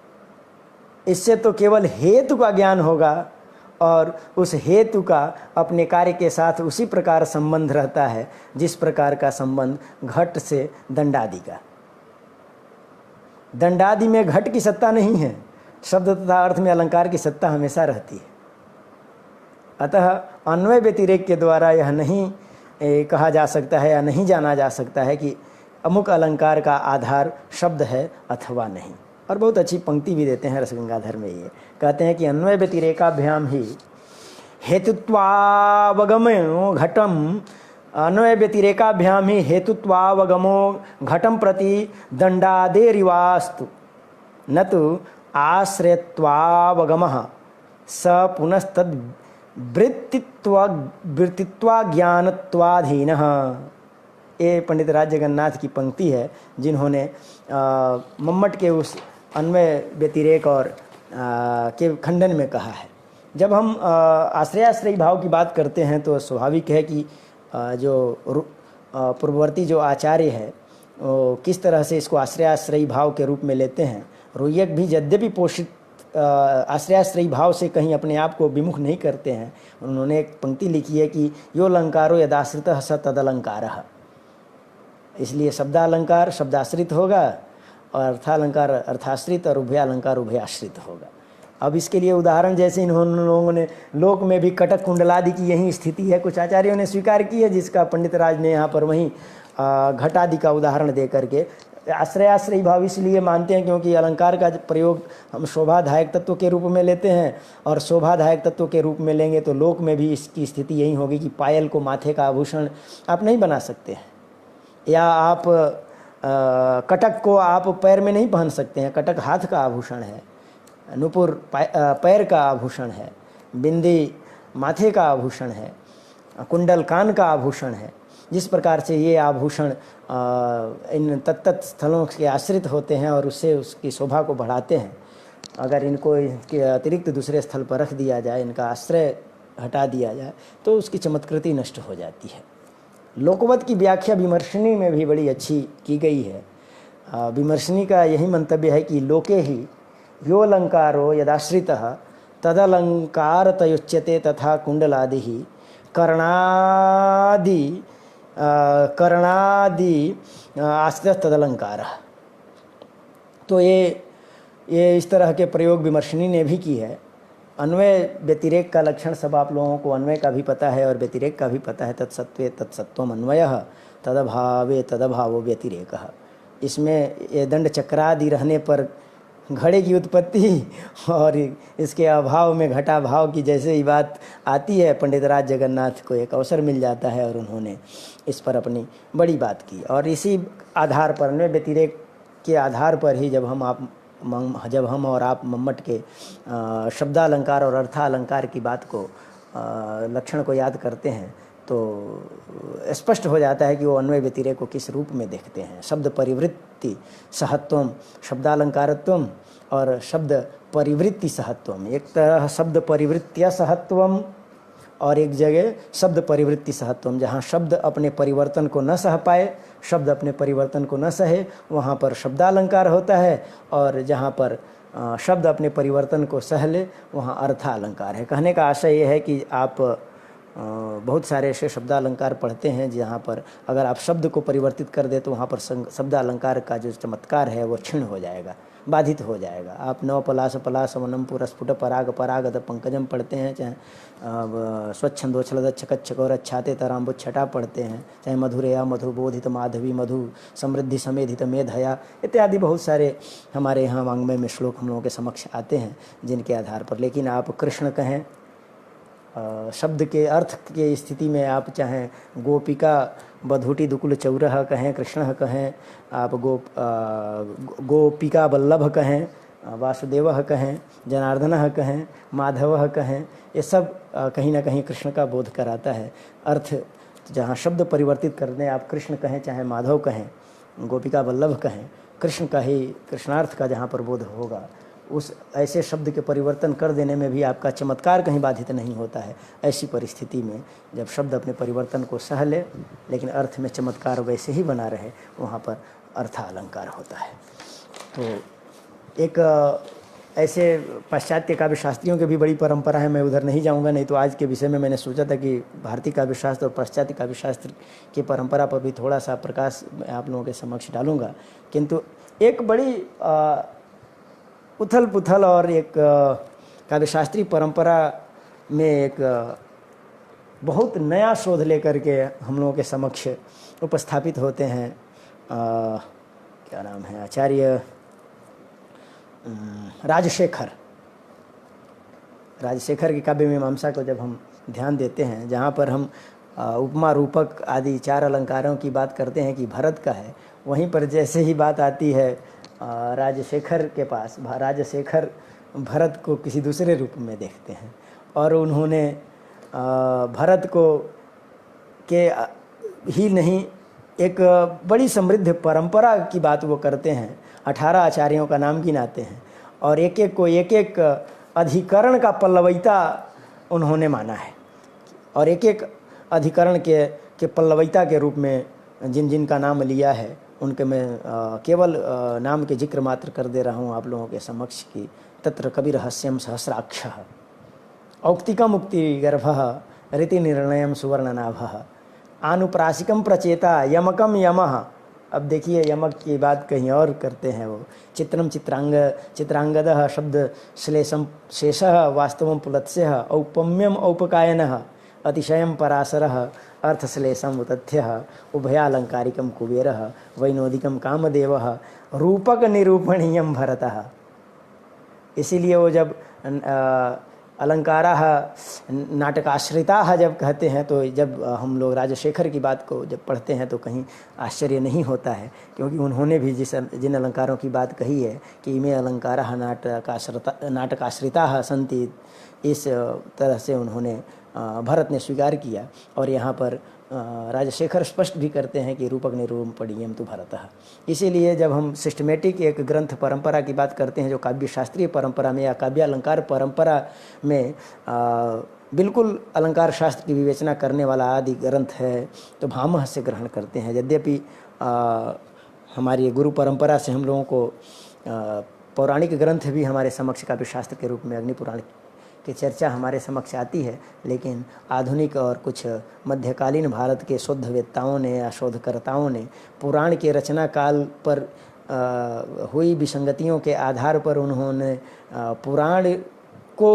इससे तो केवल हेतु का ज्ञान होगा और उस हेतु का अपने कार्य के साथ उसी प्रकार संबंध रहता है जिस प्रकार का संबंध घट से दंडादि का। दंडादि में घट की सत्ता नहीं है, शब्द तथा अर्थ में अलंकार की सत्ता हमेशा रहती है। अतः अन्वय व्यतिरेक के द्वारा यह नहीं कहा जा सकता है या नहीं जाना जा सकता है कि अमुक अलंकार का आधार शब्द है अथवा नहीं। और बहुत अच्छी पंक्ति भी देते हैं रसगंगाधर में। ये कहते हैं कि अन्वय व्यतिरेकाभ्याम ही हेतुत्वावगमो घटम अन्वय व्यतिरेकाभ्याम ही हेतुत्वावगमो घटम प्रति दंडादेरिवास्तु न तो आश्रयत्वावगमः स पुनस्तद वृत्तित्वाज्ञानत्वाधीनः। ये पंडित राज जगन्नाथ की पंक्ति है, जिन्होंने मम्मट के उस अन्वय व्यतिरेक और के खंडन में कहा है। जब हम आश्रयाश्रयी भाव की बात करते हैं तो स्वाभाविक है कि जो पूर्ववर्ती जो आचार्य है वो किस तरह से इसको आश्रयाश्रयी भाव के रूप में लेते हैं। रोयक भी यद्यपि पोषित आश्रयाश्रयी भाव से कहीं अपने आप को विमुख नहीं करते हैं। उन्होंने एक पंक्ति लिखी है कि यो अलंकारो यदाश्रितः स तदलंकारः। इसलिए शब्दालंकार शब्दाश्रित होगा और अर्थालंकार अर्थाश्रित और उभयालंकार उभयाश्रित होगा। अब इसके लिए उदाहरण जैसे इन लोगों ने लोक में भी कटक कुंडलादि की यही स्थिति है, कुछ आचार्यों ने स्वीकार की है, जिसका पंडित राज ने यहाँ पर वहीं घटादि का उदाहरण दे करके आश्रयाश्रयी भाव इसलिए मानते हैं क्योंकि अलंकार का प्रयोग हम शोभादायक तत्व के रूप में लेते हैं, और शोभादायक तत्व के रूप में लेंगे तो लोक में भी इसकी स्थिति यही होगी कि पायल को माथे का आभूषण आप नहीं बना सकते हैं, या आप कटक को आप पैर में नहीं पहन सकते हैं। कटक हाथ का आभूषण है, नूपुर पैर का आभूषण है, बिंदी माथे का आभूषण है, कुंडल कान का आभूषण है। जिस प्रकार से ये आभूषण इन तत्त स्थलों के आश्रित होते हैं और उससे उसकी शोभा को बढ़ाते हैं, अगर इनको इसके अतिरिक्त दूसरे स्थल पर रख दिया जाए, इनका आश्रय हटा दिया जाए तो उसकी चमत्कृति नष्ट हो जाती है। लोकवत की व्याख्या विमर्शनी में भी बड़ी अच्छी की गई है। विमर्शनी का यही मंतव्य है कि लोके ही यो अलंकारो यदाश्रितः तदलंकारतयुच्यते तथा कुंडलादि ही कर्णादि आश्रित तदलंकार। तो ये इस तरह के प्रयोग विमर्शनी ने भी की है। अन्वय व्यतिरेक का लक्षण सब आप लोगों को अन्वय का भी पता है और व्यतिरेक का भी पता है। तत्सत्वे तत्सत्वम अन्वयः तदभावे तदभावो व्यतिरेकः। इसमें ये दंड चक्रादि रहने पर घड़े की उत्पत्ति और इसके अभाव में घटा भाव की जैसे ही बात आती है, पंडित राज जगन्नाथ को एक अवसर मिल जाता है और उन्होंने इस पर अपनी बड़ी बात की। और इसी आधार पर अन्वय व्यतिरेक के आधार पर ही जब हम और आप मम्मट के शब्दालंकार और अर्थालंकार की बात को लक्षण को याद करते हैं तो स्पष्ट हो जाता है कि वो अन्वय व्यतिरेक को किस रूप में देखते हैं। शब्द परिवृत्ति सहत्वम शब्दालंकारत्वम और शब्द परिवृत्ति सहत्वम। एक तरह शब्द परिवृत्तिया सहत्वम और एक जगह शब्द परिवृत्ति सहत्वम। जहाँ शब्द अपने परिवर्तन को न सह पाए, शब्द अपने परिवर्तन को न सहे, वहाँ पर शब्दालंकार होता है, और जहाँ पर शब्द अपने परिवर्तन को सह ले वहाँ अर्थालंकार है। कहने का आशय ये है कि आप बहुत सारे ऐसे शब्दालंकार पढ़ते हैं जहाँ पर अगर आप शब्द को परिवर्तित कर दे तो वहाँ पर शब्दालंकार का जो चमत्कार है वो क्षीण हो जाएगा, बाधित हो जाएगा। आप नव पलाश पलाश वनम पुरस्फुट पराग परागद पंकजम पढ़ते हैं, चाहे स्वच्छंदोछलद छकच्छकोर छाते तराम्बुज छटा पढ़ते हैं, चाहे मधुरया मधुबोधित माधवी मधु समृद्धि समेधित मेधया इत्यादि बहुत सारे हमारे यहाँ वाङ्मय में श्लोक हम लोगों के समक्ष आते हैं जिनके आधार पर। लेकिन आप कृष्ण कहें, शब्द के अर्थ के स्थिति में आप चाहें गोपिका बधूटी दुकुल चौरह कहें, कृष्ण कहें, आप गोपिका वल्लभ कहें, वासुदेवः कहें, जनार्दनः कहें, माधवः कहें, ये सब कहीं ना कहीं कृष्ण का बोध कराता है। अर्थ जहाँ शब्द परिवर्तित करने आप कृष्ण कहें चाहे माधव कहें, गोपिका वल्लभ कहें, कृष्ण का ही कृष्णार्थ का जहाँ पर बोध होगा उस ऐसे शब्द के परिवर्तन कर देने में भी आपका चमत्कार कहीं बाधित नहीं होता है। ऐसी परिस्थिति में जब शब्द अपने परिवर्तन को सह ले लेकिन अर्थ में चमत्कार वैसे ही बना रहे, वहाँ पर अर्थालंकार होता है। तो एक ऐसे पाश्चात्य काव्य शास्त्रियों की भी बड़ी परंपरा है। मैं उधर नहीं जाऊँगा, नहीं तो आज के विषय में मैंने सोचा था कि भारतीय काव्य शास्त्र और पाश्चात्य काव्य शास्त्र की परंपरा पर भी थोड़ा सा प्रकाश मैं आप लोगों के समक्ष डालूँगा। किंतु एक बड़ी उथल पुथल और एक काव्यशास्त्रीय परंपरा में एक बहुत नया शोध लेकर के हम लोगों के समक्ष उपस्थापित होते हैं। क्या नाम है, आचार्य राजशेखर की काव्य मीमांसा को जब हम ध्यान देते हैं, जहाँ पर हम उपमा रूपक आदि 4 अलंकारों की बात करते हैं कि भरत का है, वहीं पर जैसे ही बात आती है राजशेखर के पास, राजशेखर भरत को किसी दूसरे रूप में देखते हैं और उन्होंने भरत को के ही नहीं एक बड़ी समृद्ध परंपरा की बात वो करते हैं। 18 आचार्यों का नाम गिनाते हैं और एक एक को एक एक अधिकरण का पल्लविता उन्होंने माना है और एक एक अधिकरण के पल्लविता के रूप में जिन जिन का नाम लिया है उनके मैं केवल नाम के जिक्र मात्र कर दे रहा हूँ आप लोगों के समक्ष कि तत्र कवि रहस्यम सहस्राक्ष औक्तिकम मुक्ति गर्भ रीति निर्णयम सुवर्णनाभ आनुप्रासिकम प्रचेता यमकम यमः। अब देखिए यमक की बात कहीं और करते हैं वो। चित्रम चित्रांगदः शब्द श्लेषम शेषः वास्तवम पुलत्स्यः औपम्यम औपकायनः अतिशयम पराशरः अर्थश्लेषम उतथ्यः उभयालंकारिकम कुबेरः वैनोदिकम कामदेवः रूपक निरूपणीयम भरतः। इसीलिए वो जब अलंकाराः नाटकाश्रिताः जब कहते हैं तो जब हम लोग राजशेखर की बात को जब पढ़ते हैं तो कहीं आश्चर्य नहीं होता है, क्योंकि उन्होंने भी जिन अलंकारों की बात कही है कि इमे अलंकाराः नाटकाश्रिताः सन्ति, इस तरह से उन्होंने भरत ने स्वीकार किया। और यहाँ पर राजशेखर स्पष्ट भी करते हैं कि रूपक निरूपणीयम तो भरतः। इसीलिए जब हम सिस्टमेटिक एक ग्रंथ परंपरा की बात करते हैं जो काव्य शास्त्रीय परंपरा में या काव्य अलंकार परंपरा में बिल्कुल अलंकार शास्त्र की विवेचना करने वाला आदि ग्रंथ है तो भामह से ग्रहण करते हैं। यद्यपि हमारी गुरु परंपरा से हम लोगों को पौराणिक ग्रंथ भी हमारे समक्ष काव्य शास्त्र के रूप में अग्नि पुराण की चर्चा हमारे समक्ष आती है, लेकिन आधुनिक और कुछ मध्यकालीन भारत के शोधवेत्ताओं ने या शोधकर्ताओं ने पुराण के रचना काल पर हुई विसंगतियों के आधार पर उन्होंने पुराण को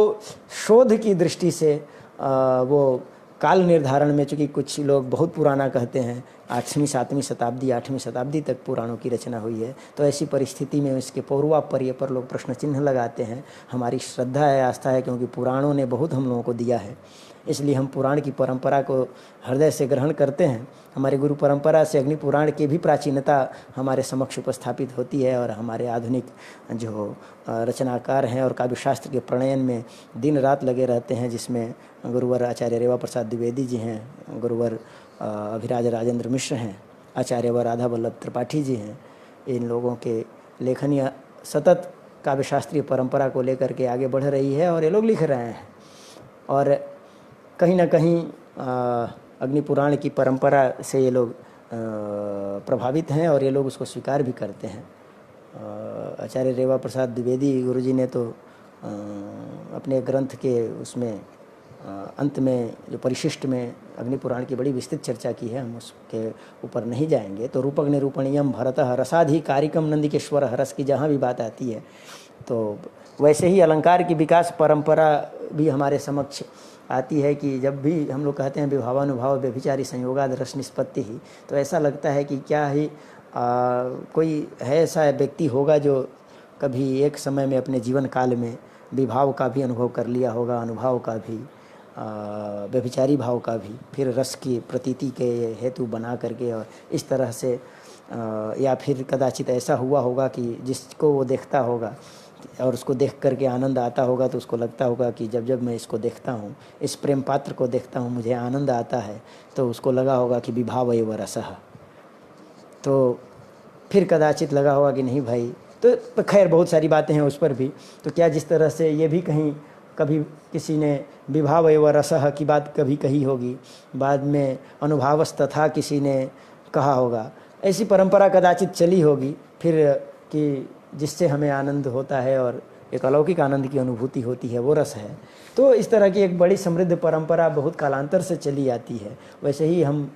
शोध की दृष्टि से वो काल निर्धारण में, चूँकि कुछ लोग बहुत पुराना कहते हैं 8वीं 7वीं शताब्दी 8वीं शताब्दी तक पुराणों की रचना हुई है, तो ऐसी परिस्थिति में इसके पूर्वापर्य पर लोग प्रश्न चिन्ह लगाते हैं। हमारी श्रद्धा है, आस्था है, क्योंकि पुराणों ने बहुत हम लोगों को दिया है, इसलिए हम पुराण की परंपरा को हृदय से ग्रहण करते हैं। हमारे गुरु परंपरा से अग्नि पुराण की भी प्राचीनता हमारे समक्ष उपस्थापित होती है और हमारे आधुनिक जो रचनाकार हैं और काव्य शास्त्र के प्रणयन में दिन रात लगे रहते हैं, जिसमें गुरुवर आचार्य रेवा प्रसाद द्विवेदी जी हैं, गुरुवर अभिराज राजेंद्र मिश्र हैं, आचार्य व राधा वल्लभ त्रिपाठी जी हैं। इन लोगों के लेखनी सतत काव्य शास्त्रीय परंपरा को लेकर के आगे बढ़ रही है और ये लोग लिख रहे हैं और कहीं ना कहीं अग्नि पुराण की परंपरा से ये लोग प्रभावित हैं और ये लोग उसको स्वीकार भी करते हैं। आचार्य रेवा प्रसाद द्विवेदी गुरुजी ने तो अपने ग्रंथ के उसमें अंत में जो परिशिष्ट में अग्नि पुराण की बड़ी विस्तृत चर्चा की है, हम उसके ऊपर नहीं जाएंगे। तो रूपक निरूपणीयम भरतः रसाधिकारिकम नंदिकेश्वर, रस की जहाँ भी बात आती है तो वैसे ही अलंकार की विकास परंपरा भी हमारे समक्ष आती है कि जब भी हम लोग कहते हैं विभावानुभाव व्यभिचारी संयोगाद रस निष्पत्ति ही, तो ऐसा लगता है कि क्या ही कोई है ऐसा व्यक्ति होगा जो कभी एक समय में अपने जीवन काल में विभाव का भी अनुभव कर लिया होगा, अनुभाव का भी, व्यभिचारी भाव का भी, फिर रस की प्रतीति के हेतु बना करके, और इस तरह से या फिर कदाचित ऐसा हुआ होगा कि जिसको वो देखता होगा और उसको देख करके आनंद आता होगा तो उसको लगता होगा कि जब जब मैं इसको देखता हूँ, इस प्रेम पात्र को देखता हूँ, मुझे आनंद आता है, तो उसको लगा होगा कि विभाव एव रसः। तो फिर कदाचित लगा होगा कि नहीं भाई, तो खैर बहुत सारी बातें हैं उस पर भी। तो क्या जिस तरह से ये भी कहीं कभी किसी ने विभाव एव रसः की बात कभी कही होगी, बाद में अनुभावस्तथा किसी ने कहा होगा, ऐसी परंपरा कदाचित चली होगी फिर कि जिससे हमें आनंद होता है और एक अलौकिक आनंद की अनुभूति होती है, वो रस है। तो इस तरह की एक बड़ी समृद्ध परंपरा बहुत कालांतर से चली आती है। वैसे ही हम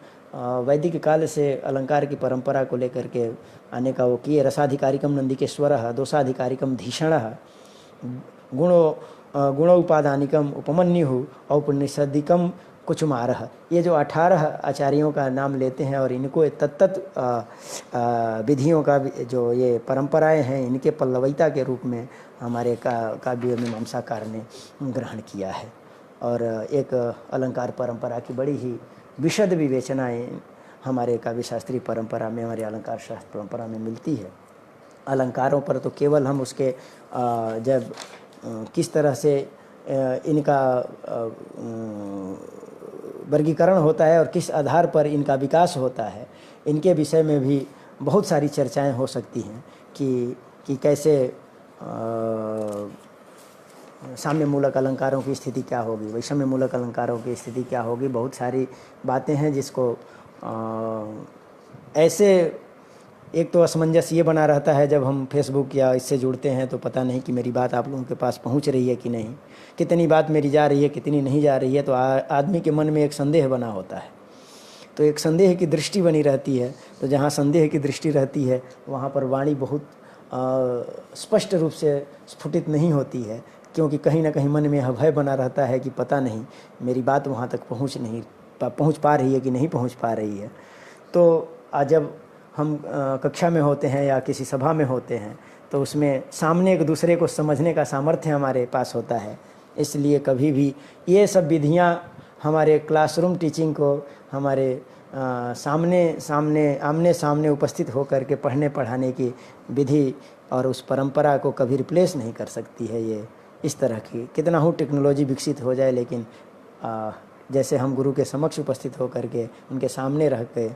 वैदिक काल से अलंकार की परंपरा को लेकर के आने का वो किए। रसाधिकारिकम नंदिकेश्वरः, दोषाधिकारिकम धीषणः, गुणोपादानिकम उपमन्युः, औपनिषदिकम कुचुमारः। ये जो 18 आचार्यों का नाम लेते हैं और इनको तत्त विधियों का जो ये परंपराएं हैं, इनके पल्लविता के रूप में हमारे काव्य मीमांसाकार ने ग्रहण किया है। और एक अलंकार परंपरा की बड़ी ही विशद विवेचनाएं हमारे काव्य शास्त्रीय परंपरा में, हमारे अलंकार शास्त्र परंपरा में मिलती है। अलंकारों पर तो केवल हम उसके जब किस तरह से इनका वर्गीकरण होता है और किस आधार पर इनका विकास होता है, इनके विषय में भी बहुत सारी चर्चाएं हो सकती हैं कि कैसे साम्य मूलक अलंकारों की स्थिति क्या होगी, वैषम्य मूलक अलंकारों की स्थिति क्या होगी। बहुत सारी बातें हैं जिसको ऐसे एक तो असमंजस ये बना रहता है जब हम फेसबुक या इससे जुड़ते हैं तो पता नहीं कि मेरी बात आप लोगों के पास पहुंच रही है कि नहीं, कितनी बात मेरी जा रही है कितनी नहीं जा रही है। तो आदमी के मन में एक संदेह बना होता है, तो एक संदेह की दृष्टि बनी रहती है। तो जहाँ संदेह की दृष्टि रहती है वहाँ पर वाणी बहुत स्पष्ट रूप से स्फुटित नहीं होती है, क्योंकि कहीं ना कहीं मन में यह भय बना रहता है कि पता नहीं मेरी बात वहाँ तक पहुँच पा रही है कि नहीं पहुँच पा रही है। तो जब हम कक्षा में होते हैं या किसी सभा में होते हैं तो उसमें सामने एक दूसरे को समझने का सामर्थ्य हमारे पास होता है। इसलिए कभी भी ये सब विधियाँ हमारे क्लासरूम टीचिंग को हमारे आमने सामने उपस्थित होकर के पढ़ने पढ़ाने की विधि और उस परंपरा को कभी रिप्लेस नहीं कर सकती है। ये इस तरह की कितना हो टेक्नोलॉजी विकसित हो जाए, लेकिन जैसे हम गुरु के समक्ष उपस्थित होकर के उनके सामने रह के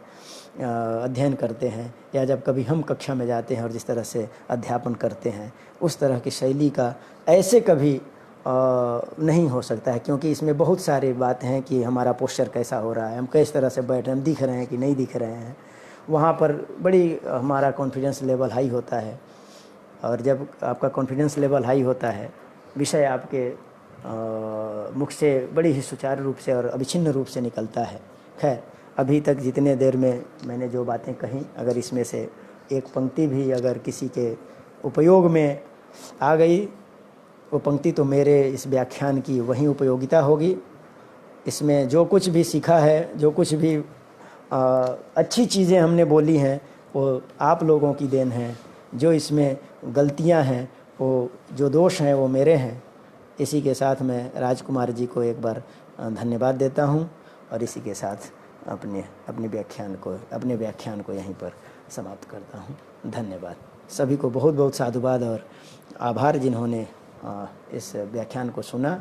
अध्ययन करते हैं, या जब कभी हम कक्षा में जाते हैं और जिस तरह से अध्यापन करते हैं उस तरह की शैली का ऐसे कभी नहीं हो सकता है, क्योंकि इसमें बहुत सारी बातें हैं कि हमारा पोस्चर कैसा हो रहा है, हम किस तरह से बैठ रहे हैं, हम दिख रहे हैं कि नहीं दिख रहे हैं। वहाँ पर बड़ी हमारा कॉन्फिडेंस लेवल हाई होता है, और जब आपका कॉन्फिडेंस लेवल हाई होता है विषय आपके मुख से बड़ी ही सुचारू रूप से और अविच्छिन्न रूप से निकलता है। खैर, अभी तक जितने देर में मैंने जो बातें कहीं, अगर इसमें से एक पंक्ति भी अगर किसी के उपयोग में आ गई, वो पंक्ति तो मेरे इस व्याख्यान की वही उपयोगिता होगी। इसमें जो कुछ भी सीखा है, जो कुछ भी अच्छी चीज़ें हमने बोली हैं, वो आप लोगों की देन है। जो इसमें गलतियां हैं, वो जो दोष हैं, वो मेरे हैं। इसी के साथ मैं राजकुमार जी को एक बार धन्यवाद देता हूं, और इसी के साथ अपने व्याख्यान को यहीं पर समाप्त करता हूं। धन्यवाद सभी को, बहुत बहुत साधुवाद और आभार जिन्होंने इस व्याख्यान को सुना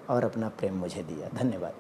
और अपना प्रेम मुझे दिया। धन्यवाद।